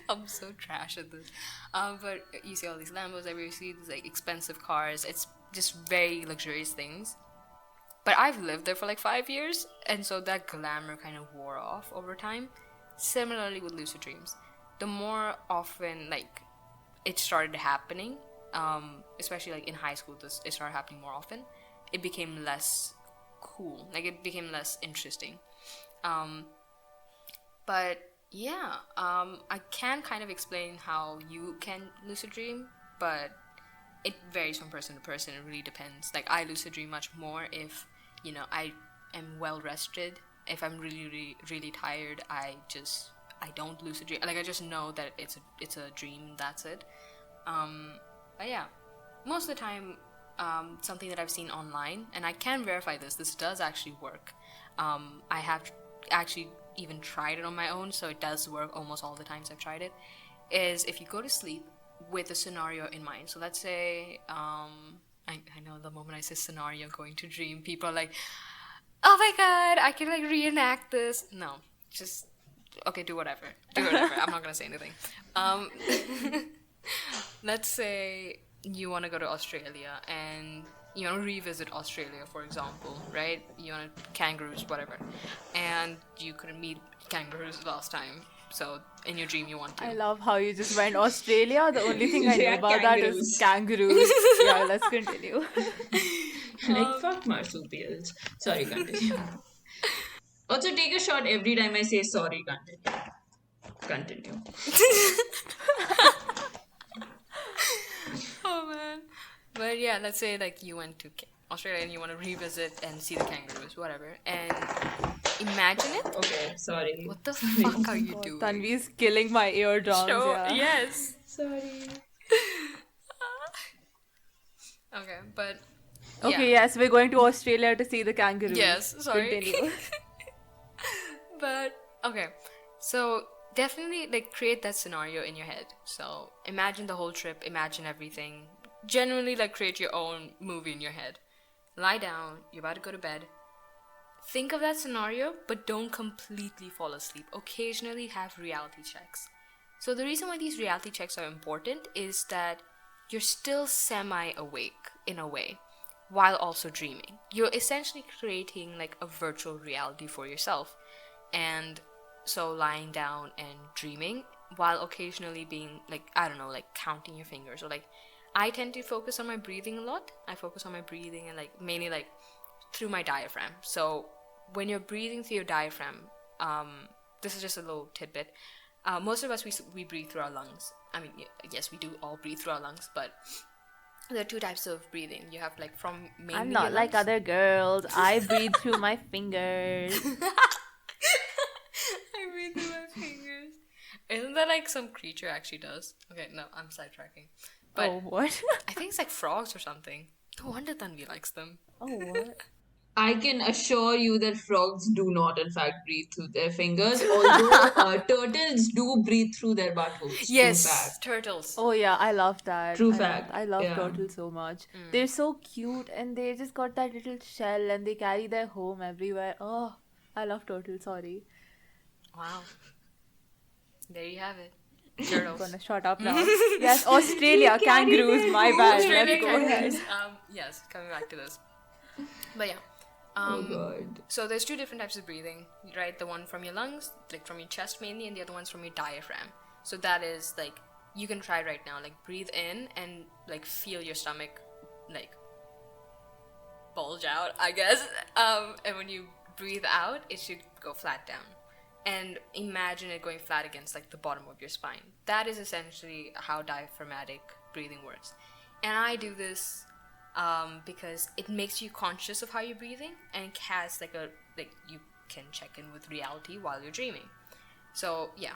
I'm so trash at this. But you see all these Lambos everywhere. You see these like expensive cars. It's just very luxurious things. But I've lived there for like 5 years, and so that glamour kind of wore off over time. Similarly with lucid dreams, the more often like it started happening, especially like in high school, it started happening more often. It became less cool. Like it became less interesting. But yeah, I can kind of explain how you can lucid dream, but it varies from person to person. It really depends. Like I lucid dream much more if I am well rested. If I'm really really really tired, I don't lucid dream. Like I just know that it's a dream. That's it. But yeah, most of the time, something that I've seen online, and I can verify this does actually work. I have actually even tried it on my own, so it does work almost all the times I've tried it, is if you go to sleep with a scenario in mind. So let's say, I know the moment I say scenario, going to dream, people are like, oh my god, I can like reenact this. No, just, okay, do whatever. I'm not gonna say anything. Let's say you want to go to Australia and you want to revisit Australia, for example, right? You want kangaroos, whatever, and you couldn't meet kangaroos last time, so in your dream you want to. I love how you just went Australia. The only thing I know Yeah, about that is kangaroos. Yeah, let's continue. Like, fuck marsupials. Sorry, continue. Also, take a shot every time I say sorry, continue. Oh man. But yeah, let's say like you went to Australia and you want to revisit and see the kangaroos, whatever, and imagine it. Okay, sorry. What the fuck are you doing? Tanvi's killing my eardrums. Sure, Yeah. yes. Sorry. Okay, but Okay, yeah. yes, we're going to Australia to see the kangaroos. Yes, sorry. Continue. But okay, so definitely like create that scenario in your head. So imagine the whole trip, imagine everything. Genuinely like create your own movie in your head. Lie down, you're about to go to bed. Think of that scenario, but don't completely fall asleep. Occasionally have reality checks. So the reason why these reality checks are important is that you're still semi-awake in a way while also dreaming. You're essentially creating like a virtual reality for yourself. And so lying down and dreaming while occasionally being like, I don't know, like counting your fingers, or like I tend to focus on my breathing a lot. I focus on my breathing and like mainly like through my diaphragm. So when you're breathing through your diaphragm, this is just a little tidbit. Most of us, we breathe through our lungs. I mean, yes, we do all breathe through our lungs, but there are two types of breathing. You have like from mainly I'm not your like lungs. other girls. I breathe through my fingers. I breathe through my fingers. Isn't that like some creature actually does? Okay, no, I'm sidetracking. But Oh, what? I think it's like frogs or something. No wonder Tanvi likes them. Oh, what? I can assure you that frogs do not, in fact, breathe through their fingers, although turtles do breathe through their buttholes. True Yes, fact. turtles. Oh yeah, I love that. True I fact. I love Yeah. turtles so much. They're so cute and they just got that little shell and they carry their home everywhere. Oh, I love turtles. Sorry. Wow. There you have it. I'm Turtles. gonna shut up now. Yes, Australia kangaroos. My bad. Australian Let's go ahead. kangaroos. Yes, coming back to this. But yeah. Oh god. So there's two different types of breathing, right? The one from your lungs, like from your chest mainly, and the other one's from your diaphragm. So that is like, you can try right now, like breathe in and like feel your stomach like bulge out, I guess. And when you breathe out, it should go flat down. And imagine it going flat against like the bottom of your spine. That is essentially how diaphragmatic breathing works. And I do this because it makes you conscious of how you're breathing, and it has like you can check in with reality while you're dreaming. So yeah,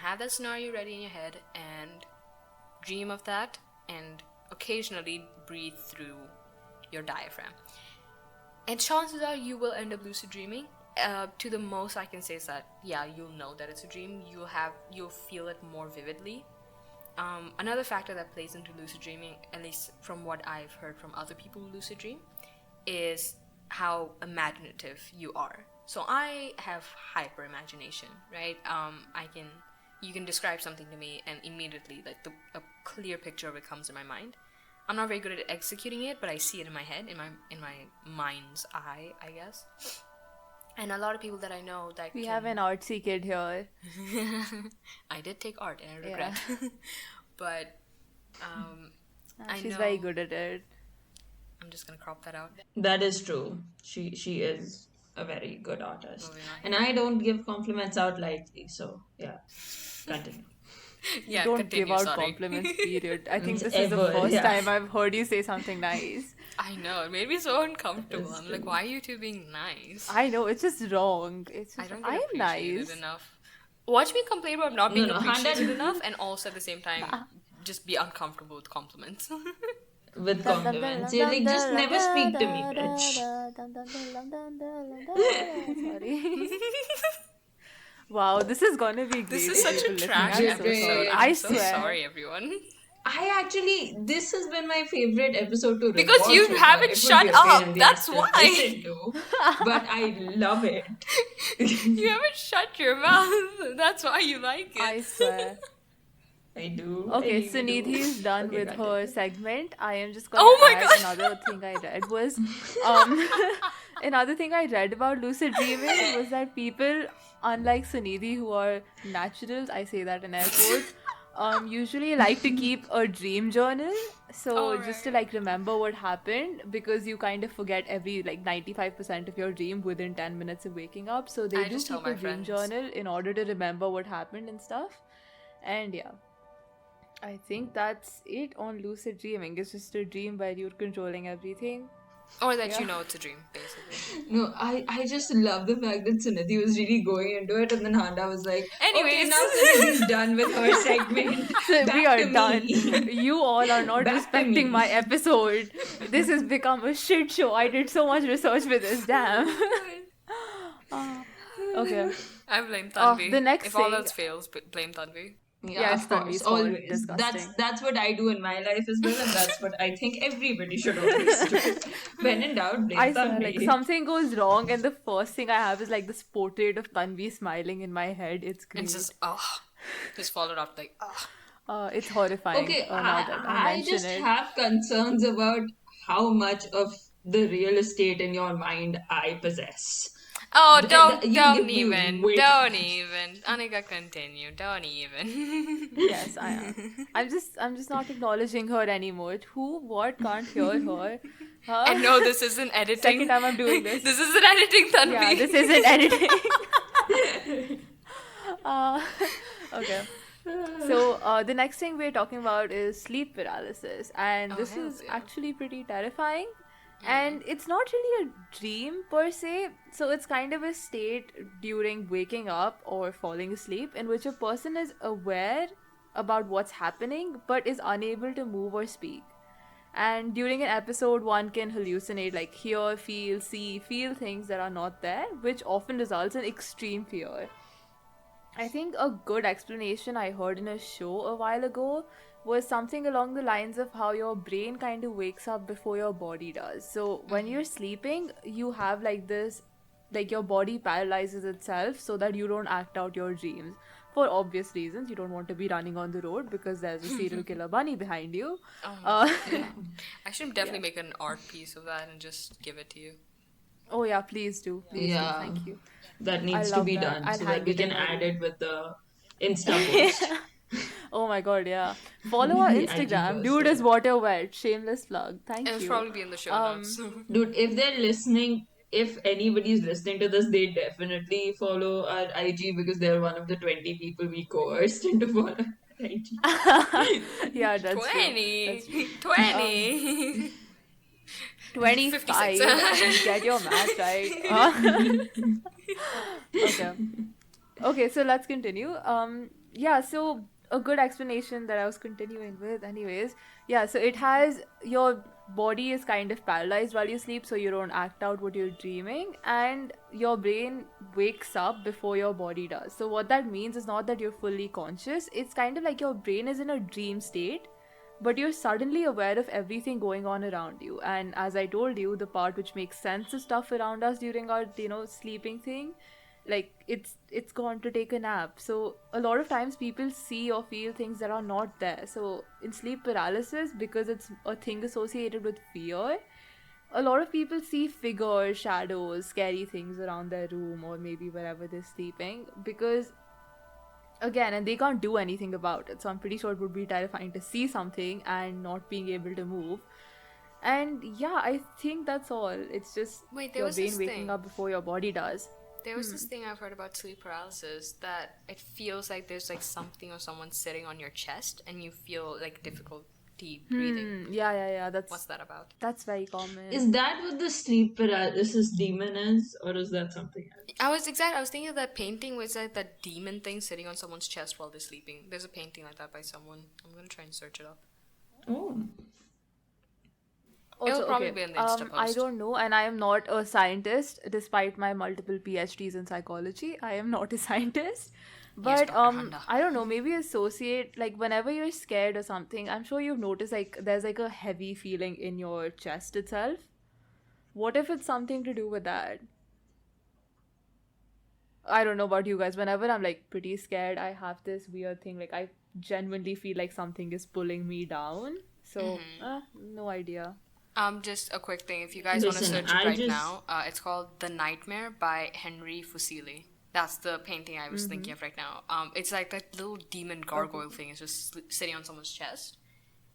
have that scenario ready in your head and dream of that, and occasionally breathe through your diaphragm. And chances are you will end up lucid dreaming. To the most I can say is that yeah, you'll know that it's a dream. You'll feel it more vividly. Another factor that plays into lucid dreaming, at least from what I've heard from other people who lucid dream, is how imaginative you are. So I have hyper imagination, right? You can describe something to me, and immediately, like a clear picture of it comes in my mind. I'm not very good at executing it, but I see it in my head, in my mind's eye, I guess. And a lot of people that I know that We have an artsy kid here. I did take art, and I regret. But I She's know. very good at it. I'm just gonna crop that out. That is true. She is a very good artist. Moving on. And I don't give compliments out lightly, so yeah. Continue. Yeah, Don't continue, give out sorry. compliments, period. I think this is the Ever, first yeah. time I've heard you say something nice. I know, it made me so uncomfortable. It's I'm like, true. why are you two being nice? I know, it's just wrong. It's I just, don't get I'm appreciated nice. enough. Watch me complain about not being No, appreciated Handa- enough, and also at the same time just be uncomfortable with compliments. With compliments. You're like, just never speak to me, bitch. Sorry. Wow, this is gonna be great. This is such a People trash listening. I'm so Great. sorry. episode. I I'm so swear. sorry, everyone. This has been my favorite episode to Because rewatch you it, haven't but it would shut be a pain up, in the that's ass to why. listen to. But I love it. You haven't shut your mouth. That's why you like it. I swear. I do. Okay, I really Sunidhi do. is done Okay, with continue. her segment. I am just gonna Oh my add God. another thing I read was another thing I read about lucid dreaming was that people, unlike Sunidhi, who are naturals, I say that in air quotes, usually like to keep a dream journal. So just to like remember what happened, because you kind of forget every like 95% of your dream within 10 minutes of waking up. So they I do just tell keep a my dream friends. journal in order to remember what happened and stuff. And yeah. I think that's it on lucid dreaming. It's just a dream where you're controlling everything. Or that Yeah. you know it's a dream, basically. No, I just love the fact that Sunidhi was really going into it, and then Handa was like, okay, Anyways. now Sunidhi's done with her segment. So Back we are to done. me. You all are not Back to respecting me. my episode. This has become a shit show. I did so much research for this. Damn. Okay. I blame Tanvi. the next if all thing- else fails, blame Tanvi. Yeah, it's of course, Tanvi's fault. always. Disgusting. That's what I do in my life as well, and that's what I think everybody should always do. When in doubt, blame I swear, Tanvi. like something goes wrong, and the first thing I have is like this portrait of Tanvi smiling in my head. It's great. It's just, just followed up like, It's horrifying. Okay, Now that I I mention just it. have concerns about how much of the real estate in your mind I possess. oh, You don't give me even, way too don't much. even. Anika, continue, don't even. Yes, I am. I'm just not acknowledging her anymore. Who, what, can't hear her. Huh? And no, this isn't editing. Second time I'm doing this. This isn't editing, Tanvi. Yeah, this isn't editing. Okay. So the next thing we're talking about is sleep paralysis, and this hells is yeah. actually pretty terrifying. And it's not really a dream per se, so it's kind of a state during waking up or falling asleep in which a person is aware about what's happening but is unable to move or speak. And during an episode, one can hallucinate, like hear, feel, see, feel things that are not there, which often results in extreme fear. I think a good explanation I heard in a show a while ago was something along the lines of how your brain kind of wakes up before your body does. So when you're sleeping, you have like this, like your body paralyzes itself so that you don't act out your dreams. For obvious reasons, you don't want to be running on the road because there's a serial killer bunny behind you. I should definitely make an art piece of that and just give it to you. Oh yeah, please do. Please Yeah. do. Thank you. That needs to love be that. done I'll so hang that we it can in my add room. it with the Insta post. Oh my god, yeah. Follow our The IG Instagram. post, Dude yeah. is water wet. Shameless plug. Thank And it'll you. probably be in the show notes. Dude, if they're listening, if anybody's listening to this, they definitely follow our IG because they're one of the 20 people we coerced into follow our IG. Yeah, that's 20! true. 20! 25. 56. Get your math right. Okay. Okay, so let's continue. Yeah, so a good explanation that I was continuing with, anyways. Yeah, so it has your body is kind of paralyzed while you sleep, so you don't act out what you're dreaming, and your brain wakes up before your body does. So what that means is not that you're fully conscious. It's kind of like your brain is in a dream state, but you're suddenly aware of everything going on around you. And as I told you, the part which makes sense of stuff around us during our, sleeping thing, like it's gone to take a nap. So a lot of times people see or feel things that are not there. So in sleep paralysis, because it's a thing associated with fear, a lot of people see figures, shadows, scary things around their room or maybe wherever they're sleeping, because again, and they can't do anything about it. So I'm pretty sure it would be terrifying to see something and not being able to move. And yeah, I think that's all. It's just Wait, there your was brain this waking thing. up before your body does. There was this thing I've heard about sleep paralysis that it feels like there's like something or someone sitting on your chest and you feel like difficulty breathing. Yeah. What's that about? That's very common. Is that what the sleep paralysis demon is, or is that something else? I was thinking of that painting where it's like that demon thing sitting on someone's chest while they're sleeping. There's a painting like that by someone. I'm gonna try and search it up. Oh. It'll Also, probably okay, be in the Insta I post. don't know, and I am not a scientist, despite my multiple PhDs in psychology. I am not a scientist, but Dr. Handa. I don't know. Maybe associate, like, whenever you're scared or something. I'm sure you've noticed like there's like a heavy feeling in your chest itself. What if it's something to do with that? I don't know about you guys. Whenever I'm like pretty scared, I have this weird thing. Like, I genuinely feel like something is pulling me down. So, no idea. Just a quick thing. If you guys want to Listen, search it I right just- now, it's called The Nightmare by Henry Fuseli. That's the painting I was thinking of right now. It's like that little demon gargoyle thing. It's just sitting on someone's chest.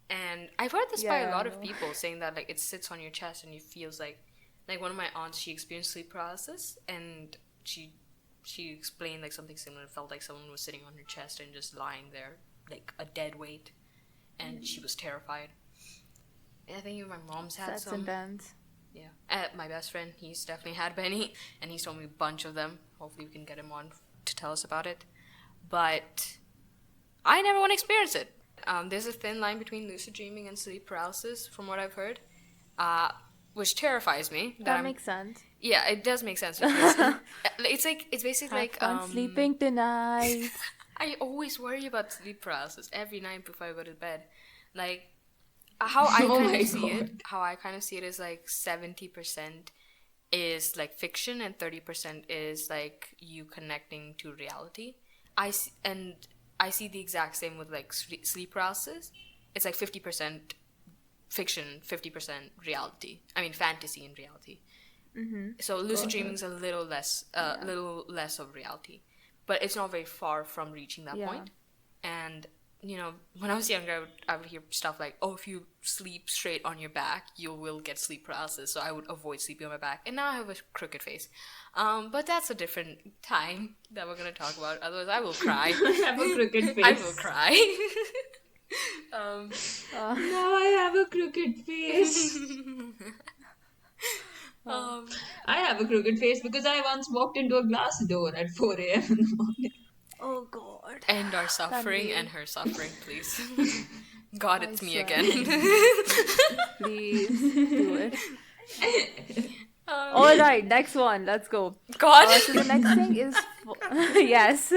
And I've heard this by Yeah, a I lot of know. people saying that like it sits on your chest and it feels like one of my aunts, she experienced sleep paralysis and she explained like something similar. It felt like someone was sitting on her chest and just lying there like a dead weight, and she was terrified. I think even my mom's had That's some. intense. Yeah. My best friend, he's definitely had many, and he's told me a bunch of them. Hopefully, we can get him on to tell us about it. But I never want to experience it. There's a thin line between lucid dreaming and sleep paralysis, from what I've heard, which terrifies me. That makes sense. Yeah, it does make sense. Because it's basically Have like fun sleeping tonight. I always worry about sleep paralysis every night before I go to bed. Like, how I Oh kind my of see God. it, how I kind of see it is like 70% is like fiction and 30% is like you connecting to reality. I see the exact same with like sleep paralysis. It's like 50% fiction, 50% reality. I mean, fantasy and reality. So lucid dreaming is a little less of reality, but it's not very far from reaching that Yeah. point. And when I was younger, I would hear stuff like, "Oh, if you sleep straight on your back, you will get sleep paralysis." So I would avoid sleeping on my back, and now I have a crooked face. But that's a different time that we're gonna talk about. Otherwise, I will cry. I have a crooked face. I will cry. Now I have a crooked face. I have a crooked face because I once walked into a glass door at 4 a.m. in the morning. Oh God. End our suffering Tanvi. and her suffering, please. God, it's me swear. again. Please do it. All right, next one. Let's go. God. So the next thing is yes.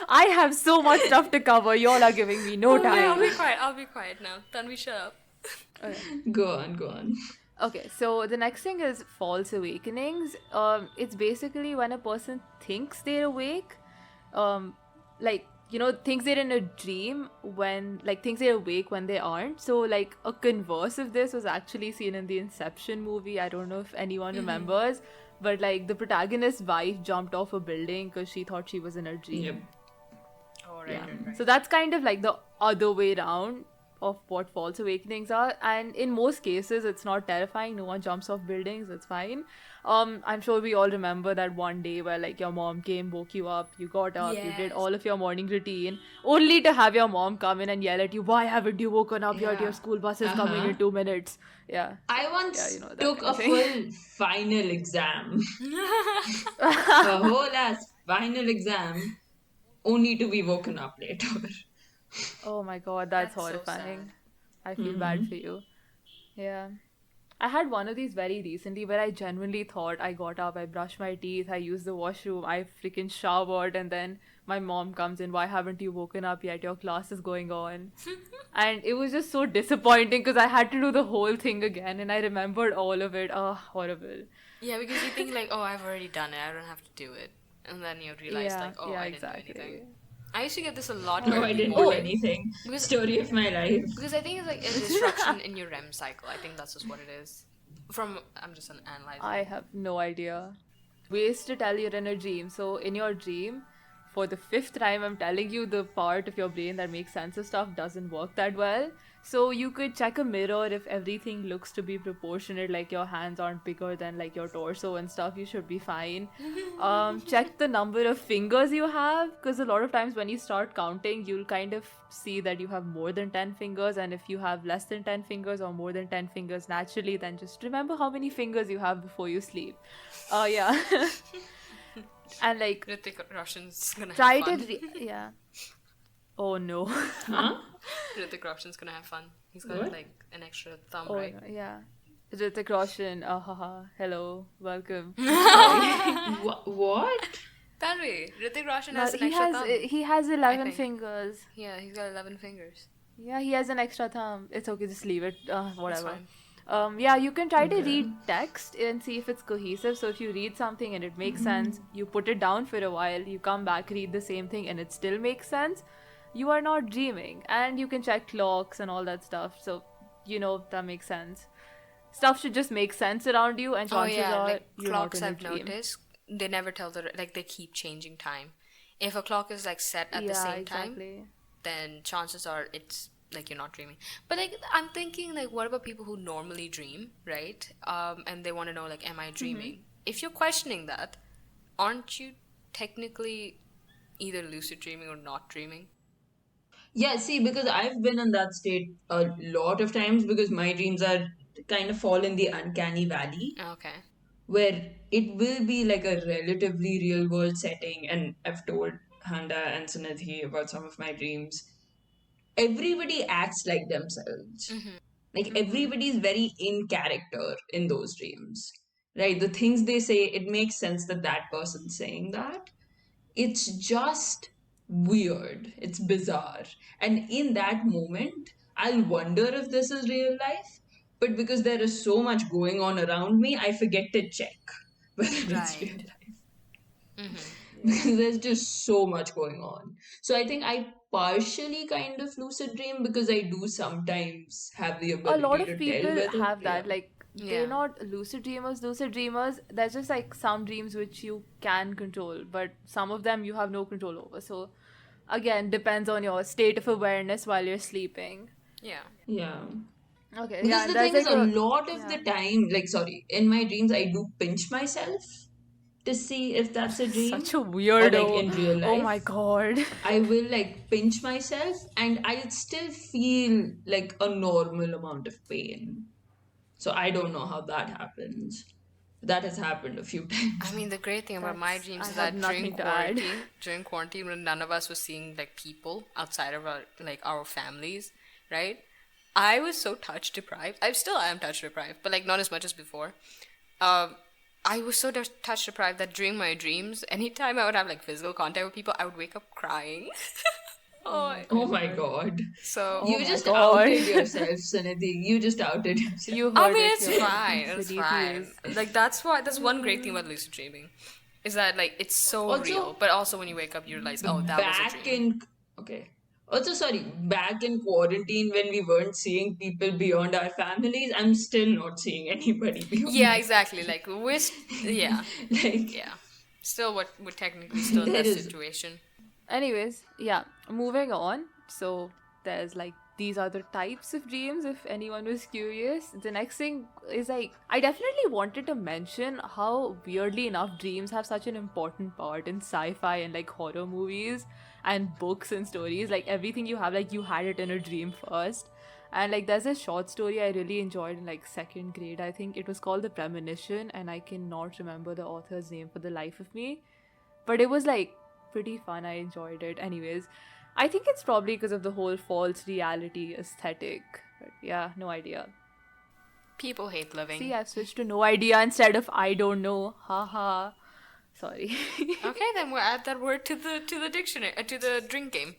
I have so much stuff to cover. Y'all are giving me no Okay, I'll time. be quiet. I'll be quiet now. Tanvi, shut up. Go on. Okay, so the next thing is false awakenings. It's basically when a person thinks they're awake, thinks they're in a dream thinks they're awake when they aren't. So like a converse of this was actually seen in the Inception movie. I don't know if anyone remembers, but like the protagonist's wife jumped off a building because she thought she was in a dream. Yep. Oh, right, Yeah. right, right. So that's kind of like the other way around of what false awakenings are, and in most cases it's not terrifying. No one jumps off buildings, it's fine. I'm sure we all remember that one day where like your mom came, woke you up, you got up, you did Yes. all of your morning routine, only to have your mom come in and yell at you, why haven't you woken up yet? Yeah. Your school bus is coming in 2 minutes. Yeah. I once Yeah, you know, that took kind a of thing. full final exam. A whole ass final exam, only to be woken up later. Oh my God, that's That's so horrifying. sad. I feel bad for you. Yeah. I had one of these very recently where I genuinely thought I got up, I brushed my teeth, I used the washroom, I freaking showered, and then my mom comes in, why haven't you woken up yet? Your class is going on. And it was just so disappointing because I had to do the whole thing again and I remembered all of it. Oh, horrible. Yeah, because you think like, oh, I've already done it. I don't have to do it. And then you realize like, oh, Yeah, I didn't do anything. exactly. I used to get this a lot No, I early didn't do morning. anything. Because Story of my life. because I think it's like a disruption in your REM cycle. I think that's just what it is. I'm just analyzing. I have no idea. Ways to tell you're in a dream. So, in your dream, for the fifth time, I'm telling you the part of your brain that makes sense of stuff doesn't work that well. So, you could check a mirror if everything looks to be proportionate, like your hands aren't bigger than like your torso and stuff, you should be fine. Check the number of fingers you have, because a lot of times when you start counting, you'll kind of see that you have more than 10 fingers, and if you have less than 10 fingers or more than 10 fingers naturally, then just remember how many fingers you have before you sleep. Yeah. And like, Hrithik Roshan's gonna have try fun. to, yeah. Oh no. Huh? Hrithik Roshan's gonna have fun. He's got What? like an extra thumb, Oh right? no, yeah. Hrithik Roshan, haha, hello, welcome. What? Tanvi, Hrithik Roshan No, has an he extra has thumb. he has 11 think. fingers. Yeah, he's got 11 fingers. Yeah, he has an extra thumb. It's okay, just leave it. That's Whatever. fine. Yeah, you can try to Okay. read text and see if it's cohesive. So if you read something and it makes sense, you put it down for a while, you come back, read the same thing, and it still makes sense, you are not dreaming. And you can check clocks and all that stuff. So, that makes sense. Stuff should just make sense around you, and Oh chances yeah, are like you're clocks not in a I've dream. noticed, they never tell like they keep changing time. If a clock is like set at Yeah, the same time, exactly. then chances are it's like you're not dreaming. But like I'm thinking like what about people who normally dream, right? And they want to know like am I dreaming? If you're questioning that, aren't you technically either lucid dreaming or not dreaming? Yeah, see, because I've been in that state a lot of times because my dreams are kind of fall in the uncanny valley Okay. where it will be like a relatively real world setting. And I've told Handa and Sunidhi about some of my dreams. Everybody acts like themselves. Like everybody is very in character in those dreams. Right? The things they say, it makes sense that that person's saying that. It's just weird. It's bizarre. And in that moment, I'll wonder if this is real life. But because there is so much going on around me, I forget to check whether it's real Right. life. Because there's just so much going on. So I think I partially kind of lucid dream because I do sometimes have the A lot ability of to tell people whether, have yeah. that, like Yeah. they're not lucid dreamers. Lucid dreamers, there's just like some dreams which you can control, but some of them you have no control over. So again, depends on your state of awareness while you're sleeping. Yeah. Yeah. Okay, Because yeah, the there's thing is, like a a lot of yeah. the time, like, sorry, in my dreams, I do pinch myself to see if that's a dream Such a or like weirdo. in real Oh life. my god. I will like pinch myself and I'll still feel like a normal amount of pain. So I don't know how that happens. That has happened a few I times. mean, the great thing about my dreams I is have that nothing to add. during quarantine, when none of us was seeing like people outside of our families, right? I was so touch deprived. I still am touch deprived, but like not as much as before. Um, I was so touch deprived that during my dreams, anytime I would have like physical contact with people, I would wake up crying. Oh, Oh my god. so Oh You my just god. outed yourself, Sunidhi. You just outed yourself. You I heard mean, it it's here. fine. It's Sunidhi fine. is Like that's one great thing about lucid dreaming, is that like it's so Also, real, but also when you wake up, you realize, oh, that was a back dream. in okay. Also, sorry, back in quarantine when we weren't seeing people beyond our families, I'm still not seeing anybody beyond Yeah, my exactly. Like yeah, like yeah. Still, what we're technically still in there that is situation. Anyways, yeah, moving on. So there's like these other types of dreams if anyone was curious. The next thing is like I definitely wanted to mention how weirdly enough dreams have such an important part in sci-fi and like horror movies and books and stories. Like everything you have, like you had it in a dream first. And like there's a short story I really enjoyed in like second grade. I think it was called The Premonition, and I cannot remember the author's name for the life of me. But it was like pretty fun. I enjoyed it. Anyways, I think it's probably because of the whole false reality aesthetic. But yeah, no idea. People hate living. See, I've switched to no idea instead of I don't know. Haha. Sorry. Okay, then we'll add that word to the dictionary, to the drink game.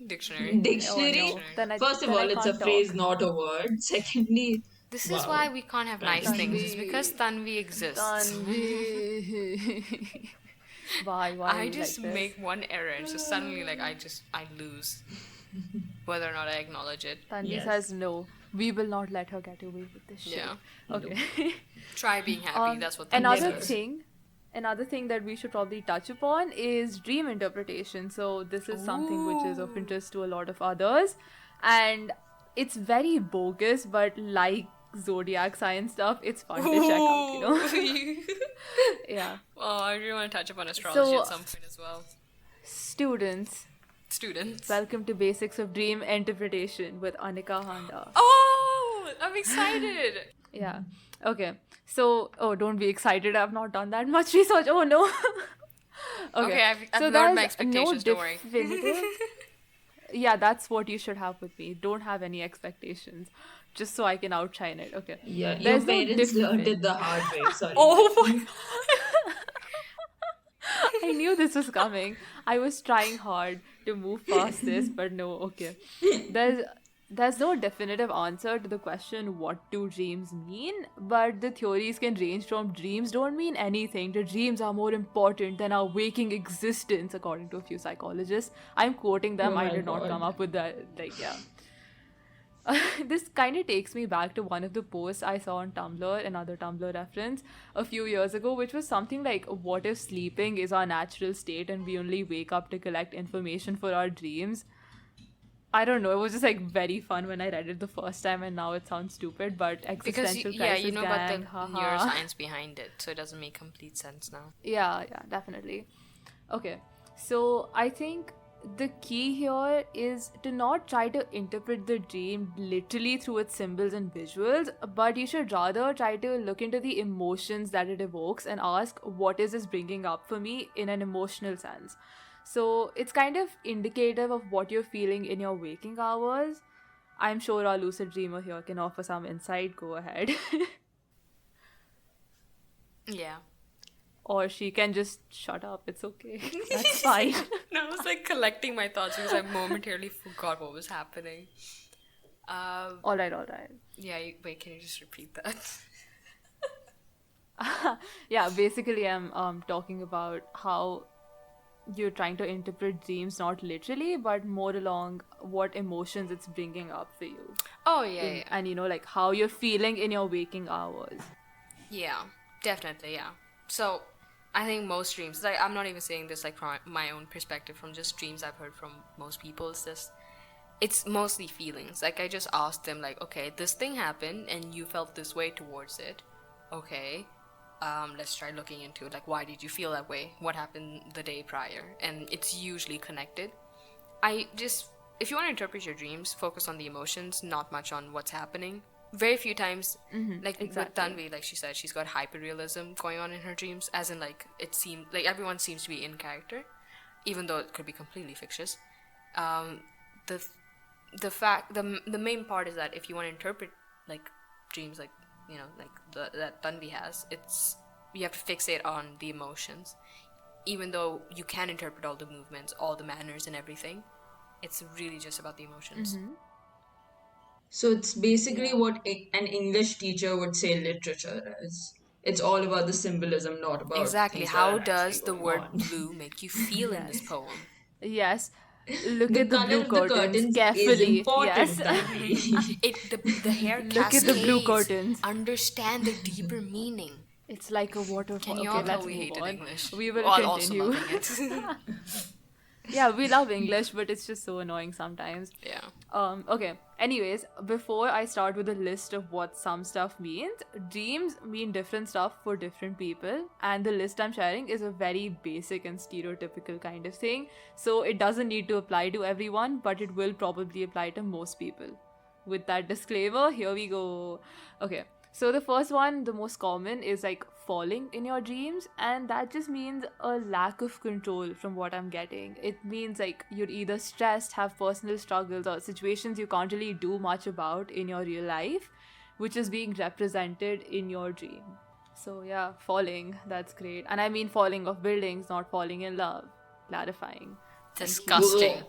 Dictionary. Dictionary. Oh, no. First of Then I all, it's a can't phrase, talk. not a word. Secondly, This is wow. why we can't have nice things. It's Tanvi. because Tanvi exists. Tanvi. Why I you just like this? make one error and so suddenly like I lose. Whether or not I acknowledge it. Tanvi Yes. says no. We will not let her get away with this shit. Yeah. Okay. Try being happy, that's what Tanvi Another says. thing that we should probably touch upon is dream interpretation. So this is something which is of interest to a lot of others, and it's very bogus, but like zodiac sign stuff, it's fun to check out, you know. Yeah. Oh, I really want to touch upon astrology So- at some point as well. Students, Students. welcome to Basics of Dream Interpretation with Anika Handa. Oh, I'm excited. Yeah. Okay. So, don't be excited. I've not done that much research. Oh no. Okay, I've so lowered my there's expectations, no don't worry. definitive. Yeah, that's what you should have with me. Don't have any expectations, just so I can outshine it. Okay. Yeah, your There's no parents learned different- it the hard way. Sorry. Oh my I knew this was coming. I was trying hard to move past this, but no. Okay. There's no definitive answer to the question what do dreams mean, but the theories can range from dreams don't mean anything to dreams are more important than our waking existence, according to a few psychologists. I'm quoting them. Oh I my did not God. come up with that. Like, yeah. This kind of takes me back to one of the posts I saw on Tumblr, another Tumblr reference, a few years ago, which was something like, what if sleeping is our natural state and we only wake up to collect information for our dreams? I don't know. It was just like very fun when I read it the first time, and now it sounds stupid, but Because existential you crisis know about the gang, haha. neuroscience behind it, so it doesn't make complete sense now. Yeah, definitely. Okay, so I think the key here is to not try to interpret the dream literally through its symbols and visuals, but you should rather try to look into the emotions that it evokes and ask, what is this bringing up for me in an emotional sense? So it's kind of indicative of what you're feeling in your waking hours. I'm sure our lucid dreamer here can offer some insight. Go ahead. Yeah. Or she can just shut up. It's okay. That's fine. No, I was like collecting my thoughts because I momentarily forgot what was happening. All right. Yeah, wait, can you just repeat that? Yeah, basically I'm talking about how you're trying to interpret dreams not literally, but more along what emotions it's bringing up for you. Oh, yeah. And you know, like how you're feeling in your waking hours. Yeah, definitely, yeah. So, I think most dreams, like, I'm not even saying this like from my own perspective, from just dreams I've heard from most people, it's mostly feelings. Like, I just asked them, like, okay, this thing happened and you felt this way towards it. Okay, let's try looking into it. Like, why did you feel that way? What happened the day prior? And it's usually connected. If you want to interpret your dreams, focus on the emotions, not much on what's happening. Very few times, like with Tanvi, like she said, she's got hyperrealism going on in her dreams, as in like it seems like everyone seems to be in character, even though it could be completely fictitious. The main part is that if you want to interpret like dreams, like you know, like that Tanvi has, you have to fixate on the emotions, even though you can interpret all the movements, all the manners, and everything. It's really just about the emotions. So it's basically what an English teacher would say literature is. It's all about the symbolism, not about Exactly. things that How are does actually the going word on. blue make you feel in this Yes. poem? Yes. Look The at the color blue of the curtains is carefully. important, Yes. Tanvi. The hair Look at the blue cascades. curtains. Understand the deeper meaning. It's like a waterfall. Can you Okay, all tell let's we move hated on. English? We will While also continue. loving it. Yeah, we love English, but it's just so annoying sometimes. Yeah. Okay. Anyways, before I start with a list of what some stuff means, dreams mean different stuff for different people, and the list I'm sharing is a very basic and stereotypical kind of thing, so it doesn't need to apply to everyone, but it will probably apply to most people. With that disclaimer, here we go. Okay. So the first one, the most common, is like falling in your dreams, and that just means a lack of control from what I'm getting. It means like you're either stressed, have personal struggles, or situations you can't really do much about in your real life, which is being represented in your dream. So yeah, falling, that's great. And I mean falling off buildings, not falling in love. Clarifying. Thank you. Disgusting.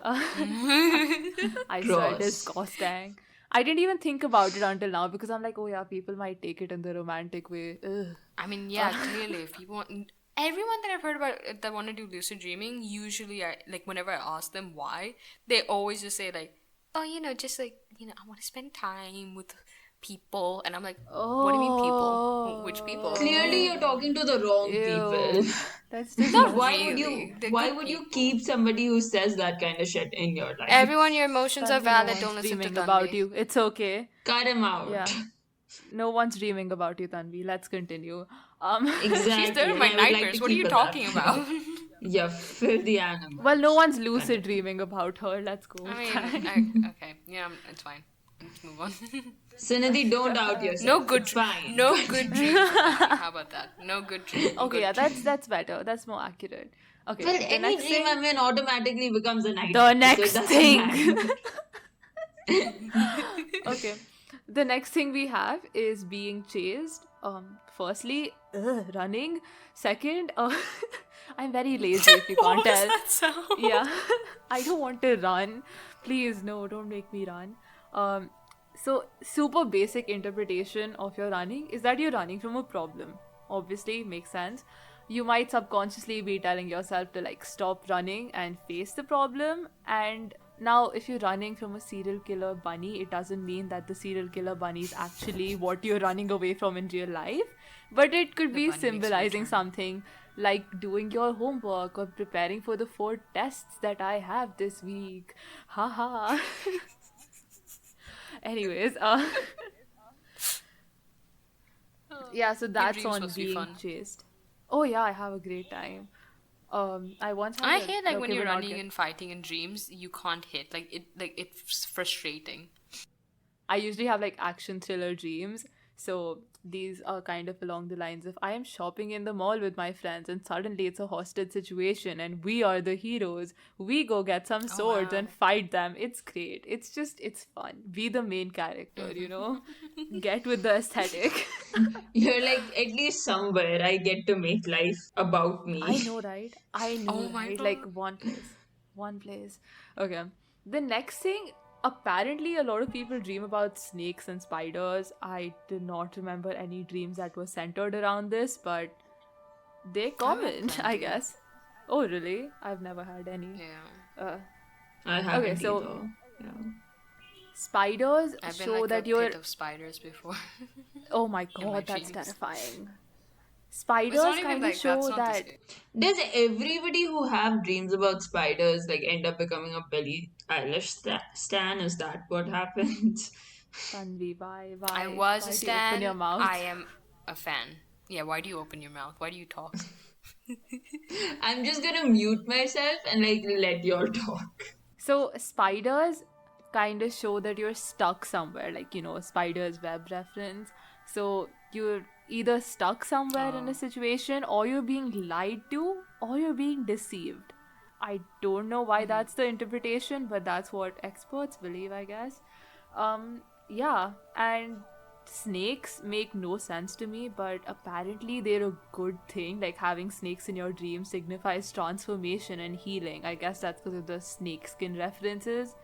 I swear, Gross. disgusting. I didn't even think about it until now because I'm like, oh yeah, people might take it in the romantic way. Ugh. I mean, yeah, clearly, if you want, everyone that I've heard about that want to do lucid dreaming, usually, like, whenever I ask them why, they always just say, like, oh, just like, I want to spend time with people. And I'm like, what do you mean, people? Which people? Clearly, you're talking to the wrong people. Ew. That's just Not Why really. would you? They're Why good would you people. keep somebody who says that kind of shit in your life? Everyone, your emotions are Tanvi, valid. no Don't one's listen to dreaming about Tanvi. you. It's okay. Cut him out. Yeah. No one's dreaming about you, Tanvi. Let's continue. Exactly. She's there in and my I would like nightmares. to What are keep you it talking that about? way. You filthy animal. Well, no one's lucid dreaming about her. Let's go. I mean, okay. Yeah, it's fine. Let's move on. Sunidhi, don't out yourself. No good, It's fine. no good dreams. How about that? No good dreams. Okay, yeah, that's better. That's more accurate. Okay. Well, the any next dream thing- I mean automatically becomes a nightmare. The so it next doesn't thing. matter. Okay. The next thing we have is being chased. Firstly, running. Second, I'm very lazy if you can't What was tell. that sound? Yeah, I don't want to run. Please, no, don't make me run. So super basic interpretation of your running is that you're running from a problem. Obviously, makes sense. You might subconsciously be telling yourself to like stop running and face the problem. And now, if you're running from a serial killer bunny, it doesn't mean that the serial killer bunny is actually what you're running away from in real life. But it could be bunny makes a symbolizing return. something like doing your homework or preparing for the 4 tests that I have this week. Haha. Anyways, yeah, so that's dream's on supposed to be being fun. chased. Oh yeah, I have a great time. I once had I a- hate like when okay, you're we're not running get- and fighting in dreams, you can't hit. Like it's frustrating. I usually have like action thriller dreams. So these are kind of along the lines of I am shopping in the mall with my friends and suddenly it's a hostage situation and we are the heroes. We go get some swords wow. and fight them. It's great. It's fun. Be the main character, Get with the aesthetic. You're like, at least somewhere I get to make life about me. I know, right? I know, Oh my right? God. Like one place. One place. Okay. The next thing, apparently a lot of people dream about snakes and spiders. I do not remember any dreams that were centered around this, but they're common, I plenty. guess. Oh, really? I've never had any. Yeah. I haven't Okay, so- either. Yeah. Spiders I've been show like that a you're. pit of spiders before. Oh my my god, that's dreams. terrifying. It's Spiders not even kind of like show that's not the that. same. Does everybody who have dreams about spiders like end up becoming a Billie Eilish stan? Is that what happens? Tanvi, why? I was why a do you open stan. your mouth? I am a fan. Yeah, why do you open your mouth? Why do you talk? I'm just gonna mute myself and like let you all talk. So spiders kind of show that you're stuck somewhere, like spider's web reference. So you're either stuck somewhere in Oh. a situation, or you're being lied to, or you're being deceived. I don't know why that's the interpretation, but that's what experts believe, I guess. Yeah, and snakes make no sense to me, but apparently they're a good thing. Like having snakes in your dreams signifies transformation and healing. I guess that's because of the snake skin references,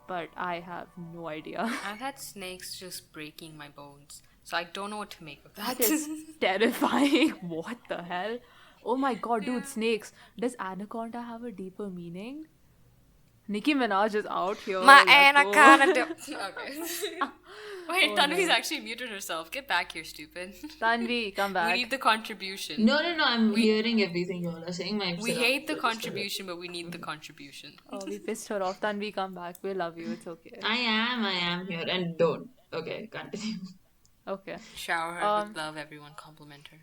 but I have no idea. I've had snakes just breaking my bones, so I don't know what to make of that. That is terrifying. What the hell? Oh my god, dude, snakes. Does anaconda have a deeper meaning? Nicki Minaj is out here. My let's go. anaconda. Okay. Wait, Oh, Tanvi's no. actually muted herself. Get back here, stupid. Tanvi, come We back. need the contribution. No, I'm hearing everything you all are saying. My We hate the register. contribution, but we need the contribution. Oh, we pissed her off. Tanvi, come back. We love you. It's okay. I am here and don't. Okay, continue. Okay. Shower her with love, everyone. Compliment her.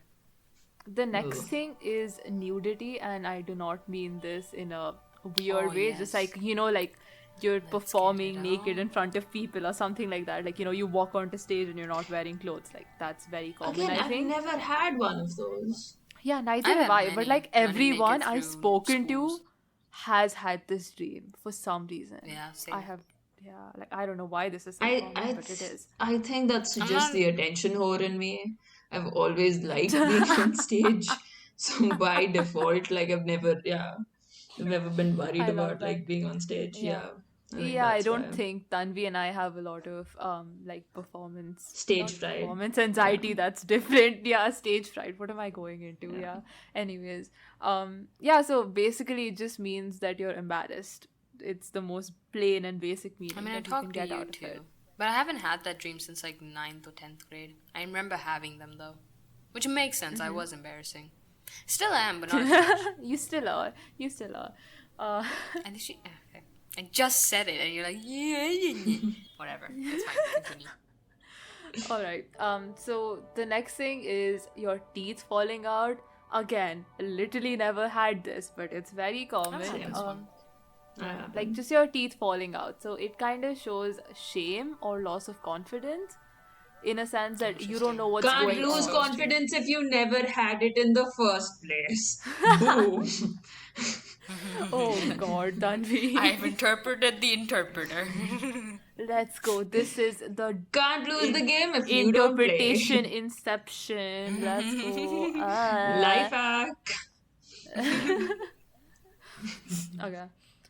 The next Ugh. thing is nudity, and I do not mean this in a weird way. Just yes. like, like you're Let's get performing it naked on. in front of people or something like that. Like, you walk onto stage and you're not wearing clothes. Like, that's very common, Again, I I've think. never had one of those. Yeah, neither I've have had I. many But like running everyone naked I've through spoken schools. to has had this dream for some reason. Yeah, same. I have Yeah, like I don't know why this is so I common, but it is. I think that's I'm just not. the attention whore in me. I've always liked being on stage, so by default, like I've never been worried I love about that. like being on stage. Yeah. Yeah, I think Yeah, I that's don't why. think Tanvi and I have a lot of like Stage not fright. performance Yeah. anxiety, that's different. Yeah, stage fright. What am I going into? Yeah. Yeah. Anyways, yeah, so basically it just means that you're embarrassed. It's the most plain and basic I meaning mean, I that you can talk to get you out of it. too, but I haven't had that dream since like ninth or 10th grade. I remember having them though, which makes sense. I was embarrassing. Still am, but not as much. You still are. You still are. Uh, And she, okay. I just said it, and you're like, yeah, yeah, yeah. Whatever. It's fine. Continue. all right. So the next thing is your teeth falling out. Again, literally never had this, but it's very I've common. had this one. Yeah, like Happened. just your teeth falling out. So it kind of shows shame or loss of confidence in a sense that you don't Interesting. know what's Can't going Very lose on. exposed you. confidence if you never had it in the first place. Boom. Oh God, Tanvi. I've interpreted the interpreter. Let's go. This is the Can't lose the in- game if you don't interpretation play. inception. Let's go. Life hack. Okay.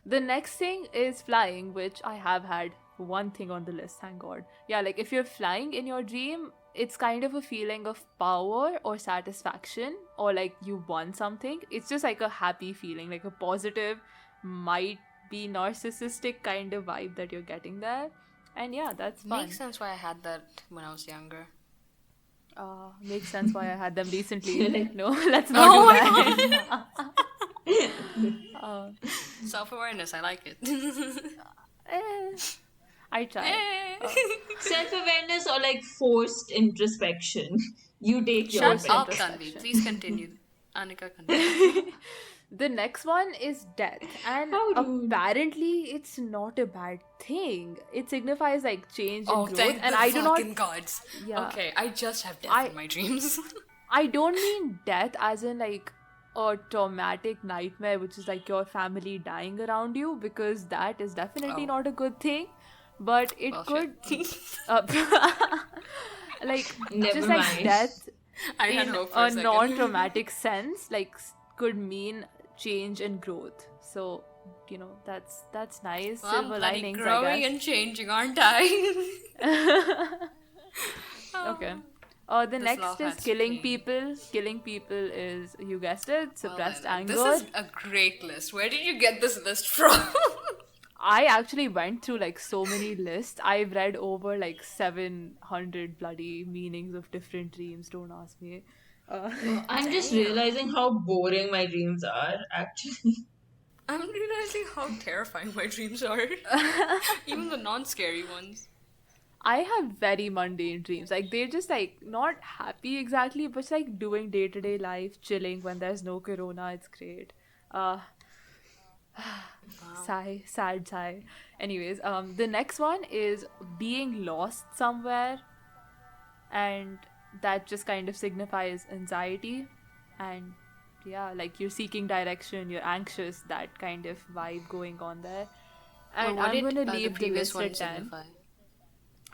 The next thing is flying, which I have had one thing on the list, thank God. Yeah, like if you're flying in your dream, it's kind of a feeling of power or satisfaction, or like you won something. It's just like a happy feeling, like a positive, might be narcissistic kind of vibe that you're getting there. And yeah, that's fun. Makes sense why I had that when I was younger. Makes sense why I had them recently. No, let's not Oh do my that. god! Self-awareness, I like it. Eh, I try. Self-awareness or like forced introspection. You take your Shut Forced pick. up, introspection. Tanvi. Please continue. Anika, continue. The next one is death, and How rude. apparently it's not a bad thing. It signifies like change and Oh, growth, thank and the I do not. fucking gods. Yeah. Okay, I just have death I- in my dreams. I don't mean death as in like a traumatic nightmare, which is like your family dying around you, because that is definitely Oh. not a good thing. But it Well, could, shit. like, Never just like mind. death I had in hope for a a second. non-traumatic sense, like could mean change and growth. So that's nice. Well, I'm Silver bloody linings, I growing guess. and changing, aren't I? Okay. The This next love is has killing pain. people. Killing people is, you guessed it, Well, suppressed then, anger. This is a great list. Where did you get this list from? I actually went through like so many lists. I've read over like 700 bloody meanings of different dreams. Don't ask me. I'm just Damn. realizing how boring my dreams are, actually. I'm realizing how terrifying my dreams are. Even the non-scary ones. I have very mundane dreams. Like they're just like not happy exactly, but it's like doing day-to-day life, chilling when there's no corona. It's great. Sigh, sad sigh. Anyways, the next one is being lost somewhere, and that just kind of signifies anxiety, and yeah, like you're seeking direction, you're anxious, that kind of vibe going on there. And What I'm did gonna the leave the previous list one at 10. signify?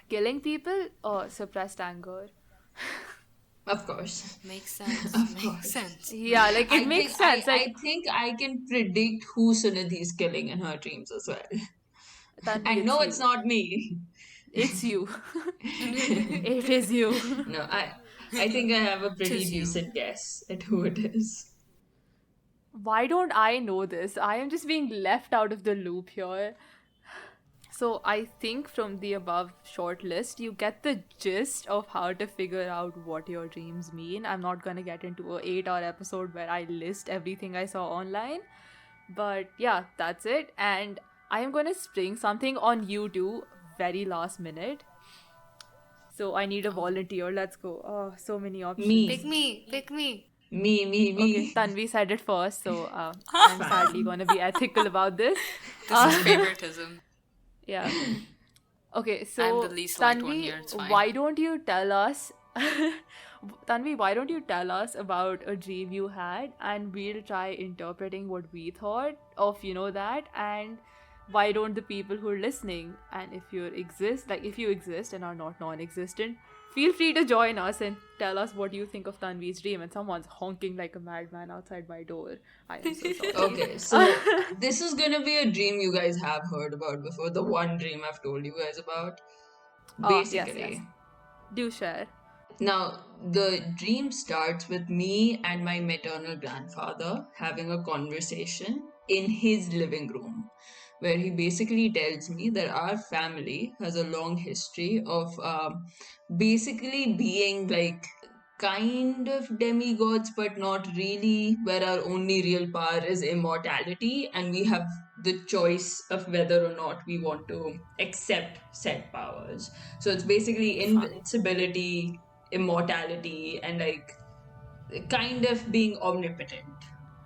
Killing people or suppressed anger. Of course. Makes sense. Of Makes course. sense. Yeah, like it I makes think sense. Like I think I can predict who Sunidhi's killing in her dreams as well. Tanvi, And it's no, you. it's not me. It's you. It is you. No, I think I have a pretty Tis you. decent guess at who it is. Why don't I know this? I am just being left out of the loop here. So I think from the above short list, you get the gist of how to figure out what your dreams mean. I'm not gonna get into an 8-hour episode where I list everything I saw online. But yeah, that's it. And I am gonna spring something on you two very last minute. So I need a volunteer. Let's go. Oh, so many options. Me. Pick me. Pick me. Me. Okay, Tanvi said it first, so I'm sadly gonna be ethical about this. This is favoritism. Yeah. Okay, so I'm the least liked one Tanvi, here, it's fine. why don't you tell us Tanvi, why don't you tell us about a dream you had, and we'll try interpreting what we thought of, that, and why don't the people who are listening, and if you exist and are not non-existent, feel free to join us and tell us what you think of Tanvi's dream. And someone's honking like a madman outside my door. I am so sorry. Okay, so this is gonna be a dream you guys have heard about before. The one dream I've told you guys about. Yes, yes. Basically, Do share. now the dream starts with me and my maternal grandfather having a conversation in his living room, where he basically tells me that our family has a long history of basically being like kind of demigods, but not really, where our only real power is immortality, and we have the choice of whether or not we want to accept said powers. So it's basically Fun. invincibility, immortality, and like kind of being omnipotent,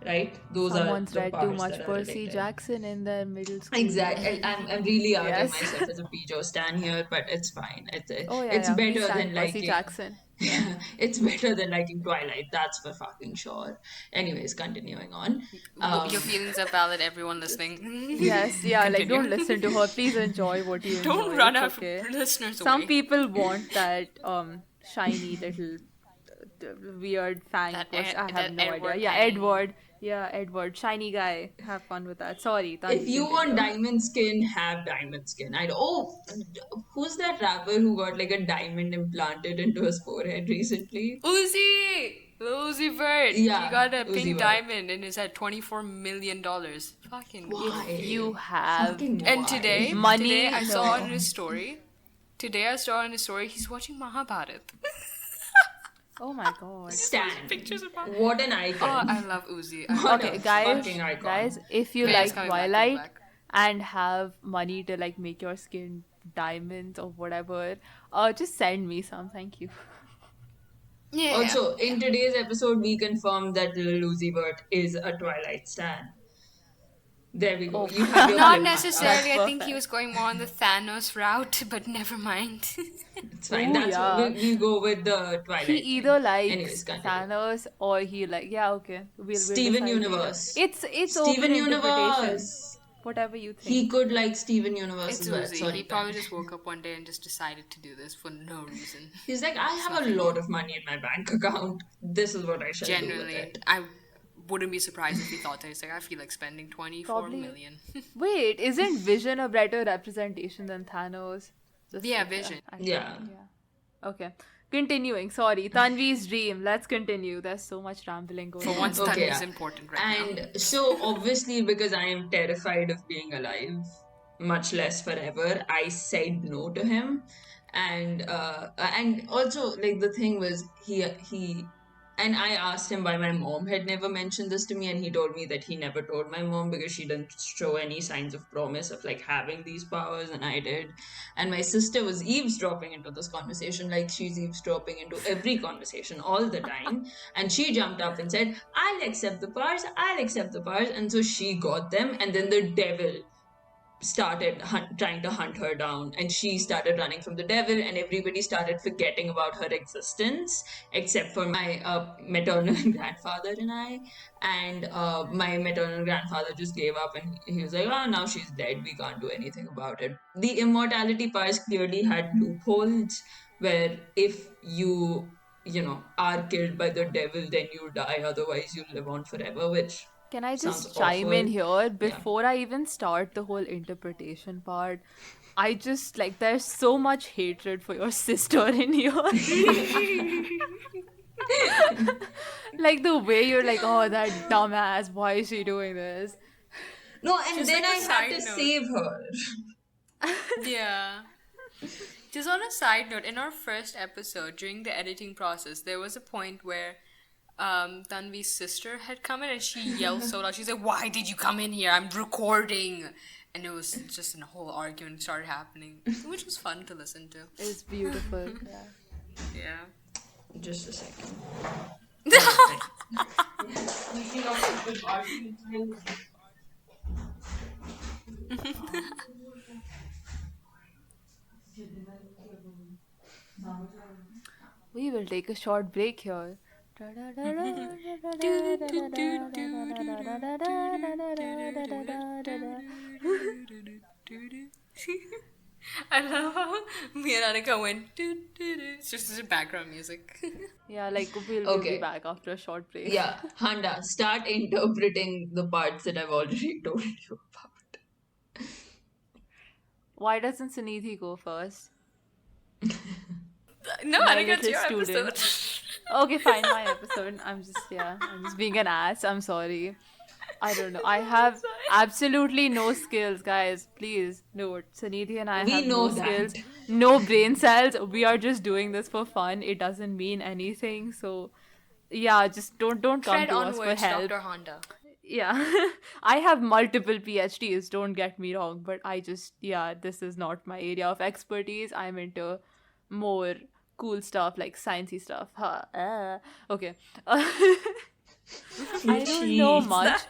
right? Those are Someone's the read too powers much that are Percy related. Jackson in their middle school Exactly. years. I'm really outing Yes. myself as a Pijo stan here, but it's fine. Oh yeah, It's yeah. We better stand than Percy liking. Jackson. Yeah. It's better than liking Twilight. That's for fucking sure. Anyways, continuing on. Your feelings are valid, everyone listening. Yes, yeah, like Continue. don't listen to her. Please enjoy what you Don't enjoy. run It's our okay. listeners Some away. people want that shiny little weird fang push. I have That no idea. Edward Yeah, hang. Edward. Yeah, Edward. Shiny guy. Have fun with that. Sorry, If Tanvi, you want continue. diamond skin, have diamond skin. Who's that rapper who got like a diamond implanted into his forehead recently? Uzi! Uzi Vert! He Yeah, got a Uzi pink Vert. diamond and is at $24 million. Fucking If go. you Why? have Fucking And why? today money, I saw on no. his story. Today I saw on his story he's watching Mahabharat. Oh my god. Stan. Pictures of Mahabharat. What an Oh, icon. I love Uzi. What Okay, a guys, fucking icon. guys, if you Man, it's like coming back, coming Twilight back. and have money to like make your skin diamonds or whatever, just send me some. Thank you. Yeah. Also, in today's episode, we confirmed that Lil Uzi Vert is a Twilight stan. There we go. Oh, You have your Not proof. necessarily. that's I think he perfect. was going more on the Thanos route, but never mind. It's fine. Oh That's what yeah. we'll go with the He Twilight thing. either Anyways, likes continue. Thanos or he like yeah okay we'll Steven decide later. Universe. It's open Steven interpretation. Universe. Whatever you He think. could like Steven Universe It's as well. Uzi. Sorry, He probably Ben. just woke up one day and just decided to do this for no reason. He's like, I have a lot of money in my bank account. This is what I shall do with Genuinely, it. I wouldn't be surprised if he thought that. He's like, I feel like spending 24 Probably. million. Wait, isn't Vision a better representation than Thanos? Just Yeah, like that. Vision. Yeah. Okay. Continuing. Sorry, Tanvi's dream. Let's continue. There's so much rambling going For on. once, Okay, that is yeah. important right now. And so, obviously, because I am terrified of being alive, much less forever, I said no to him. And also, like, the thing was, he and I asked him why my mom had never mentioned this to me, and he told me that he never told my mom because she didn't show any signs of promise of like having these powers, and I did. And my sister was eavesdropping into this conversation, like she's eavesdropping into every conversation all the time. And she jumped up and said, I'll accept the powers, I'll accept the powers. And so she got them, and then the devil started trying to hunt her down, and she started running from the devil, and everybody started forgetting about her existence except for my maternal grandfather and I. And my maternal grandfather just gave up, and he was like, oh, now she's dead, we can't do anything about it. The immortality powers clearly had loopholes where if you are killed by the devil, then you die, otherwise you live on forever, which Can I sounds just chime in awful. here before I even start the whole interpretation part? I just like there's so much hatred for your sister in here. Like the way you're like, oh, that dumbass, why is she doing this? No, and Just then like a I had side to note. save her. Yeah. Just on a side note, in our first episode, during the editing process, there was a point where Tanvi's sister had come in and she yelled so loud. She's like, why did you come in here? I'm recording. And it was just a whole argument started happening, which was fun to listen to. It's beautiful. Yeah. Yeah. Just a second. We will take a short break here. doo-doo. I love how me and Anika went doo-doo-doo. It's just this background music. Yeah, like we'll be Okay. back after a short break. Yeah, Handa, start interpreting the parts that I've already told you about. Why doesn't Sunidhi go first? No, My Anika, it's little your student. episode. Okay, fine, my episode. I'm just being an ass. I'm sorry. I don't know. I have absolutely no skills, guys. Please note. Sunidhi and I We have know no skills, that. no brain cells. We are just doing this for fun. It doesn't mean anything. So, yeah, just don't come Tread to us for onwards, help. Dr. Honda. Yeah, I have multiple PhDs. Don't get me wrong, but this is not my area of expertise. I'm into more cool stuff like sciencey stuff. Okay. I don't know Jeez. much.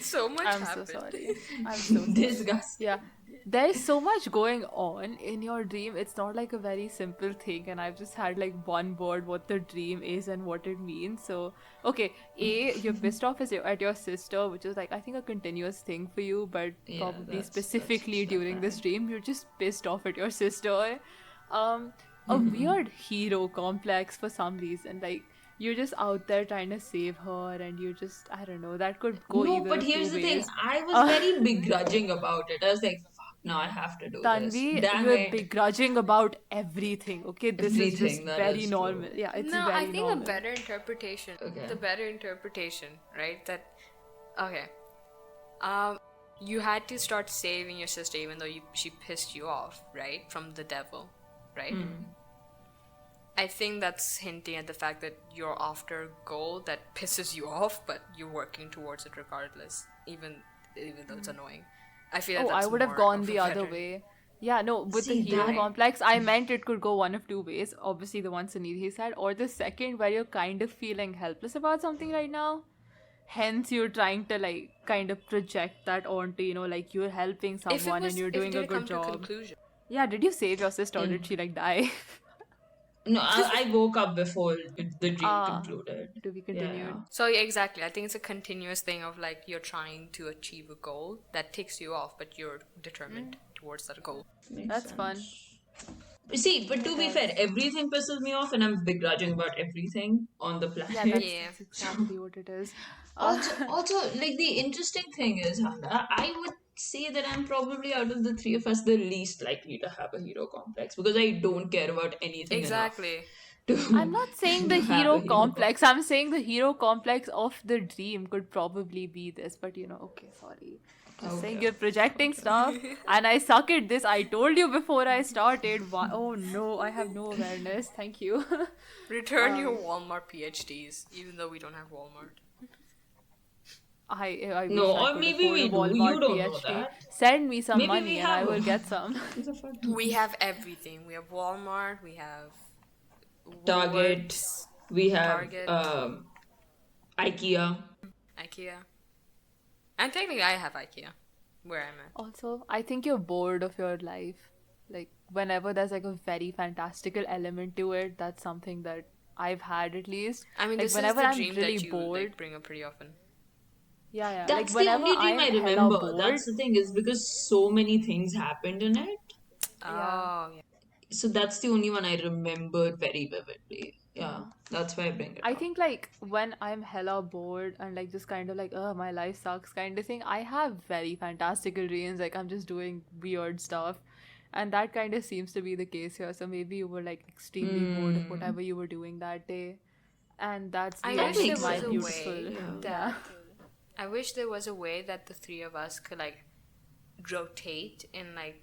So much I'm so happened. sorry. I'm so sorry. Disgusting. Yeah. There's so much going on in your dream. It's not like a very simple thing, and I've just had like one word what the dream is and what it means. So, okay, you're pissed off at your sister, which is like I think a continuous thing for you, but Yeah, probably that's specifically during this fine. dream, you're just pissed off at your sister. A weird hero complex for some reason. Like you're just out there trying to save her, and you just I don't know. That could go No, either but of here's two the thing. ways. I was very begrudging about it. I was like, fuck, now I have to do this. Tanvi, Damn you're it. begrudging about everything. Okay, this is just Everything, that very is normal. true. Yeah, it's No, very I think normal. the better interpretation, right? That, okay, you had to start saving your sister even though she pissed you off, right? From the devil, right? I think that's hinting at the fact that you're after a goal that pisses you off, but you're working towards it regardless, even though it's annoying. I feel like Oh, that's I would have more gone of a the other better- way. Yeah, no, with the See, hero that- complex, I meant it could go one of two ways. Obviously, the one Sunidhi said, or the second where you're kind of feeling helpless about something right now. Hence, you're trying to like kind of project that onto, like you're helping If it someone was, and you're if doing did a it come good to a job. conclusion? Yeah, did you save your sister or did she like die? No, I woke up before the dream concluded. To be continued. So yeah, exactly. I think it's a continuous thing of like you're trying to achieve a goal that ticks you off, but you're determined towards that goal. Makes That's fun. See, but to be fair, everything pisses me off, and I'm begrudging about everything on the planet. Yeah, that's, Yeah. that's exactly what it is. Also, like the interesting thing is, Handa, I would say that I'm probably out of the three of us the least likely to have a hero complex because I don't care about anything Exactly. enough to. I'm not saying the to have hero a complex. I'm saying the hero complex of the dream could probably be this, but okay, sorry. Just saying you're projecting stuff, and I suck at this. I told you before I started. Oh no, I have no awareness. Thank you. Return your Walmart PhDs, even though we don't have Walmart. I No, wish I or could maybe afford we a do. Walmart You don't know PhD. that. Send me some Maybe money we and I have will one. get some. We have everything. We have Walmart. We have Target. Woolworths, We have Target. IKEA. IKEA. And technically, I have IKEA where I'm at. Also, I think you're bored of your life. Like, whenever there's like a very fantastical element to it, that's something that I've had at least. I mean, like, this whenever is the I'm dream really that you bored. like bring up pretty often. Yeah. That's Like, the whenever only dream I I'm hella remember. bored. That's the thing, is because so many things happened in it. Oh, yeah. So that's the only one I remembered very vividly. Yeah, that's why I bring it I up. think like when I'm hella bored and like just kind of like, oh, my life sucks kind of thing, I have very fantastical dreams. Like I'm just doing weird stuff. And that kind of seems to be the case here. So maybe you were like extremely bored of whatever you were doing that day. And that's the I That wish end there of makes my was a sense. beautiful. way Yeah. that I wish there was a way that the three of us could like rotate in like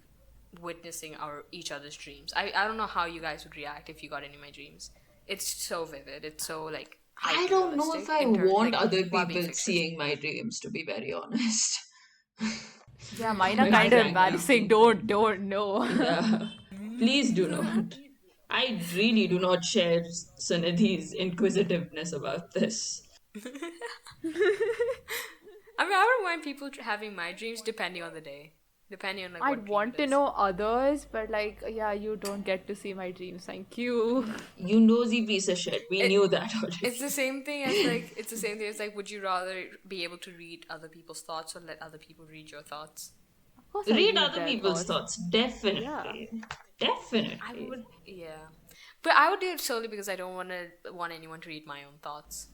witnessing our each other's dreams. I don't know how you guys would react if you got any of my dreams. It's so vivid. It's so like I don't know if I hyper-realistic want like, other while being people fictitious. seeing my dreams, to be very honest. Yeah, mine are Very kind of frankly embarrassing. speaking. Don't, no. Yeah. Please do not. I really do not share Sunidhi's inquisitiveness about this. I mean, I don't mind people having my dreams depending on the day. Depending on like what I'd dream want it to is. know others, but like, yeah, you don't get to see my dreams. Thank you. You nosy piece of shit. We knew that already. It's the same thing as like would you rather be able to read other people's thoughts or let other people read your thoughts? Of course, I Read read other their people's thoughts. thoughts. Yeah. Definitely. I Definitely. would, yeah. But I would do it solely because I don't want anyone to read my own thoughts.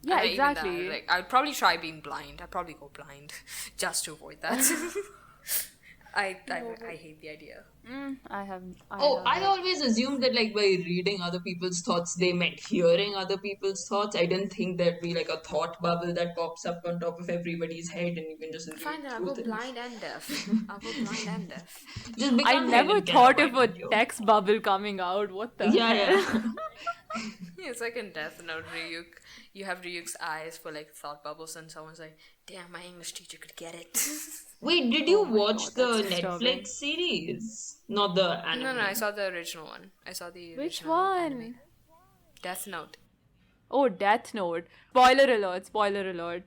Yeah, And even that, exactly. I would probably try being blind. I'd probably go blind just to avoid that. No, I but hate the idea. I Oh, have I like always assumed that like by reading other people's thoughts, they meant hearing other people's thoughts. I didn't think there'd be like a thought bubble that pops up on top of everybody's head and you can just read Fine, then I'll through go things. blind and deaf. I'll go blind and deaf. Just I become never Helen Keller, thought why of a don't you? text bubble coming out. What the Yeah, hell? yeah. Yeah, it's like in Death Note, Ryuk. You have Ryuk's eyes for like thought bubbles, and someone's like, "Damn, my English teacher could get it." Wait, did Oh you my watch god, that's the Netflix disturbing. series? Not the No, I anime. saw the original one. I saw the Which original anime. one? Death Note. Oh, Death Note. Spoiler alert, spoiler alert.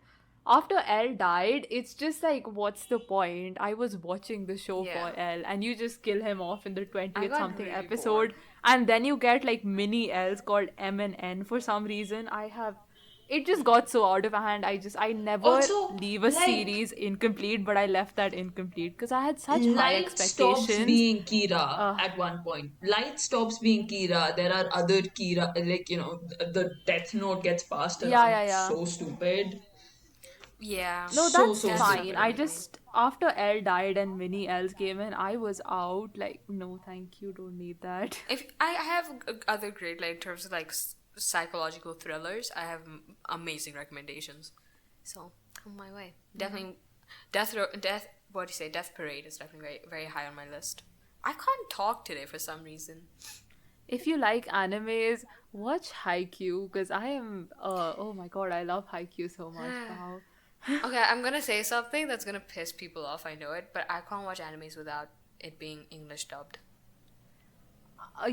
After L died, it's just like, what's the point? I was watching the show Yeah. for L, and you just kill him off in the I 20th got something really episode, bored. and then you get like mini L's called M and N for some reason. It just got so out of hand. I never Also, leave a like, series incomplete, but I left that incomplete because I had such high Light stops expectations. being Kira Uh, at one point. Light stops being Kira. There are other Kira, like, the Death Note gets passed yeah, around. yeah, yeah. So stupid. Yeah. No, So, that's so Death Note fine. I stupid. definitely. just after L died and mini L's came in, I was out. Like, no, thank you, don't need that. If I have other great like in terms of like psychological thrillers, I have amazing recommendations. So come my way. Definitely, Death. What do you say? Death Parade is definitely very very high on my list. I can't talk today for some reason. If you like animes, watch Haikyuu because I am. Oh my god, I love Haikyuu so much. Wow. Okay, I'm gonna say something that's gonna piss people off. I know it, but I can't watch animes without it being English dubbed.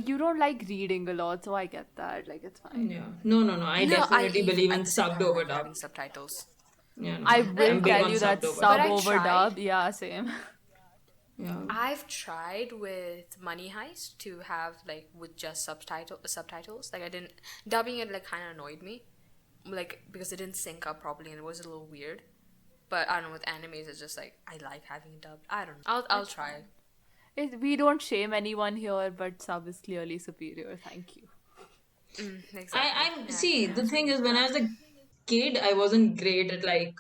You don't like reading a lot, so I get that. Like, it's fine. Yeah. No, no, no. I No, I definitely even believe in at the same subbed time I over like dub. having subtitles. Yeah, no. I Like, will I'm big tell on you that subbed over dub. but sub I over tried. dub. Yeah, same. Yeah. I've tried with Money Heist to have like with just subtitles. Like I didn't dubbing it like kind of annoyed me, like because it didn't sync up properly and it was a little weird. But I don't know with animes it's just like I like having it dubbed. I don't know. I'll try. We don't shame anyone here, but sub is clearly superior. Thank you. Exactly. I'm Yeah, see, yeah, the thing is, absolutely. when I was a kid, I wasn't great at like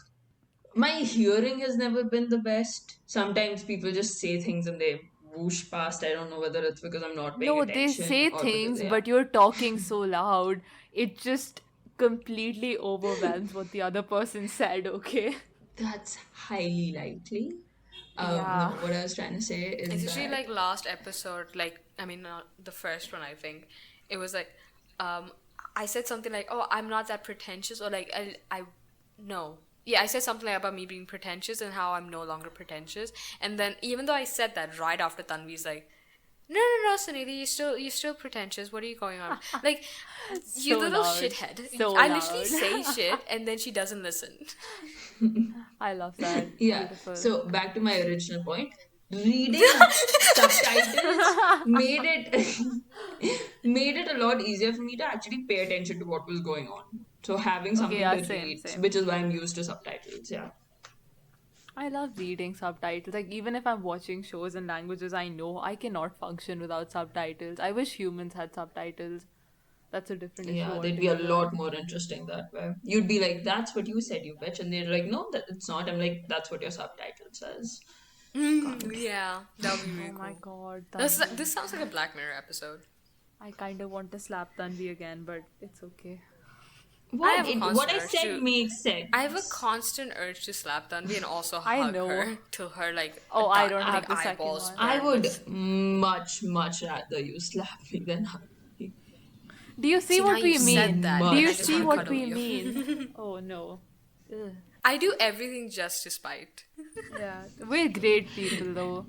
my hearing has never been the best. Sometimes people just say things and they whoosh past. I don't know whether it's because I'm not paying No, they attention say or because things, yeah, but you're talking so loud, it just completely overwhelms what the other person said, okay? that's highly likely. No, Yeah. what I was trying to say It's is usually that like last episode, like I mean not the first one I think. It was like um I said something like, "Oh, I'm not that pretentious," or like I no. Yeah, I said something like about me being pretentious and how I'm no longer pretentious. And then even though I said that right after Tanvi's like, no, Sunidhi, you're still pretentious. What are you going on? Like, you So little loud. shithead. So I literally loud. say shit and then she doesn't listen. I love that. yeah. Beautiful. So back to my original point. Reading subtitles made it made it a lot easier for me to actually pay attention to what was going on. So having Okay, something yeah, to same, read, same. which is why I'm used to subtitles. Yeah. I love reading subtitles. Like, even if I'm watching shows in languages I know, I cannot function without subtitles. I wish humans had subtitles. That's a different issue Yeah, they'd be a altogether. lot more interesting that way. You'd be like, "That's what you said, you bitch," and they're like, "No, that it's not." I'm like, "That's what your subtitle says." Can't. Yeah, that would be Oh really my cool. god, This Tanvi. sounds like a Black Mirror episode. I kind of want to slap Tanvi again, but it's okay. I What have a what constant I urge said to. makes I have a sense. constant urge to slap Tanvi and also I hug know. her till her like Oh, I don't I have like the second eyeballs one. I burn would with. much rather you slap me than hug me. Do you see See, now what we you've said mean? that, Do and you I just see want to Much what cuddle we you. mean? Oh no. Ugh. I do everything just to spite. Yeah, we're great people though.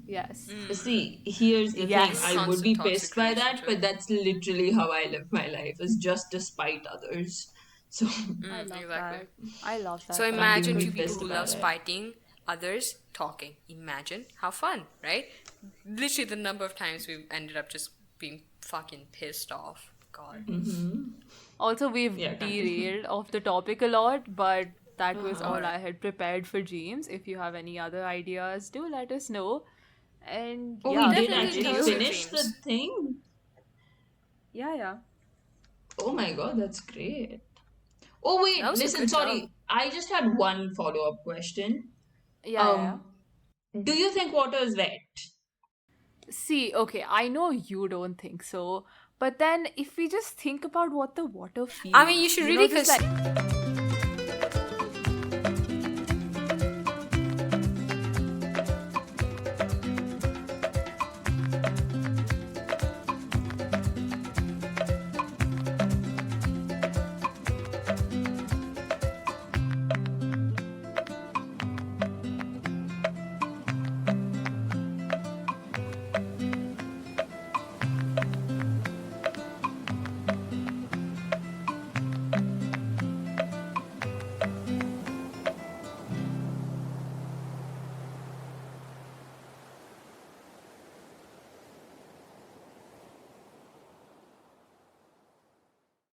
Yes. See, here's the thing. Yes. I would be Constant toxic pissed by that, relationship. but that's literally how I live my life, is just to spite others. So I love Exactly. that. I love So that, can't even imagine be Tanvi. two people pissed who love about it. spiting others talking. Imagine how fun, right? Literally the number of times we've ended up just being fucking pissed off. God. Also, Yeah, we've continue. derailed off the topic a lot, but That was all Alright. I had prepared for dreams. If you have any other ideas, do let us know. And Oh, yeah, we did Definitely thank tell actually us your you. finish the dreams. thing. Yeah, yeah. Oh my god, that's great. Oh That wait, was a listen, good job. sorry. I just had one follow-up question. Yeah, yeah, yeah. Um, do you think water is wet? See, okay, I know you don't think so, but then if we just think about what the water I mean, you feels, should you know, really just like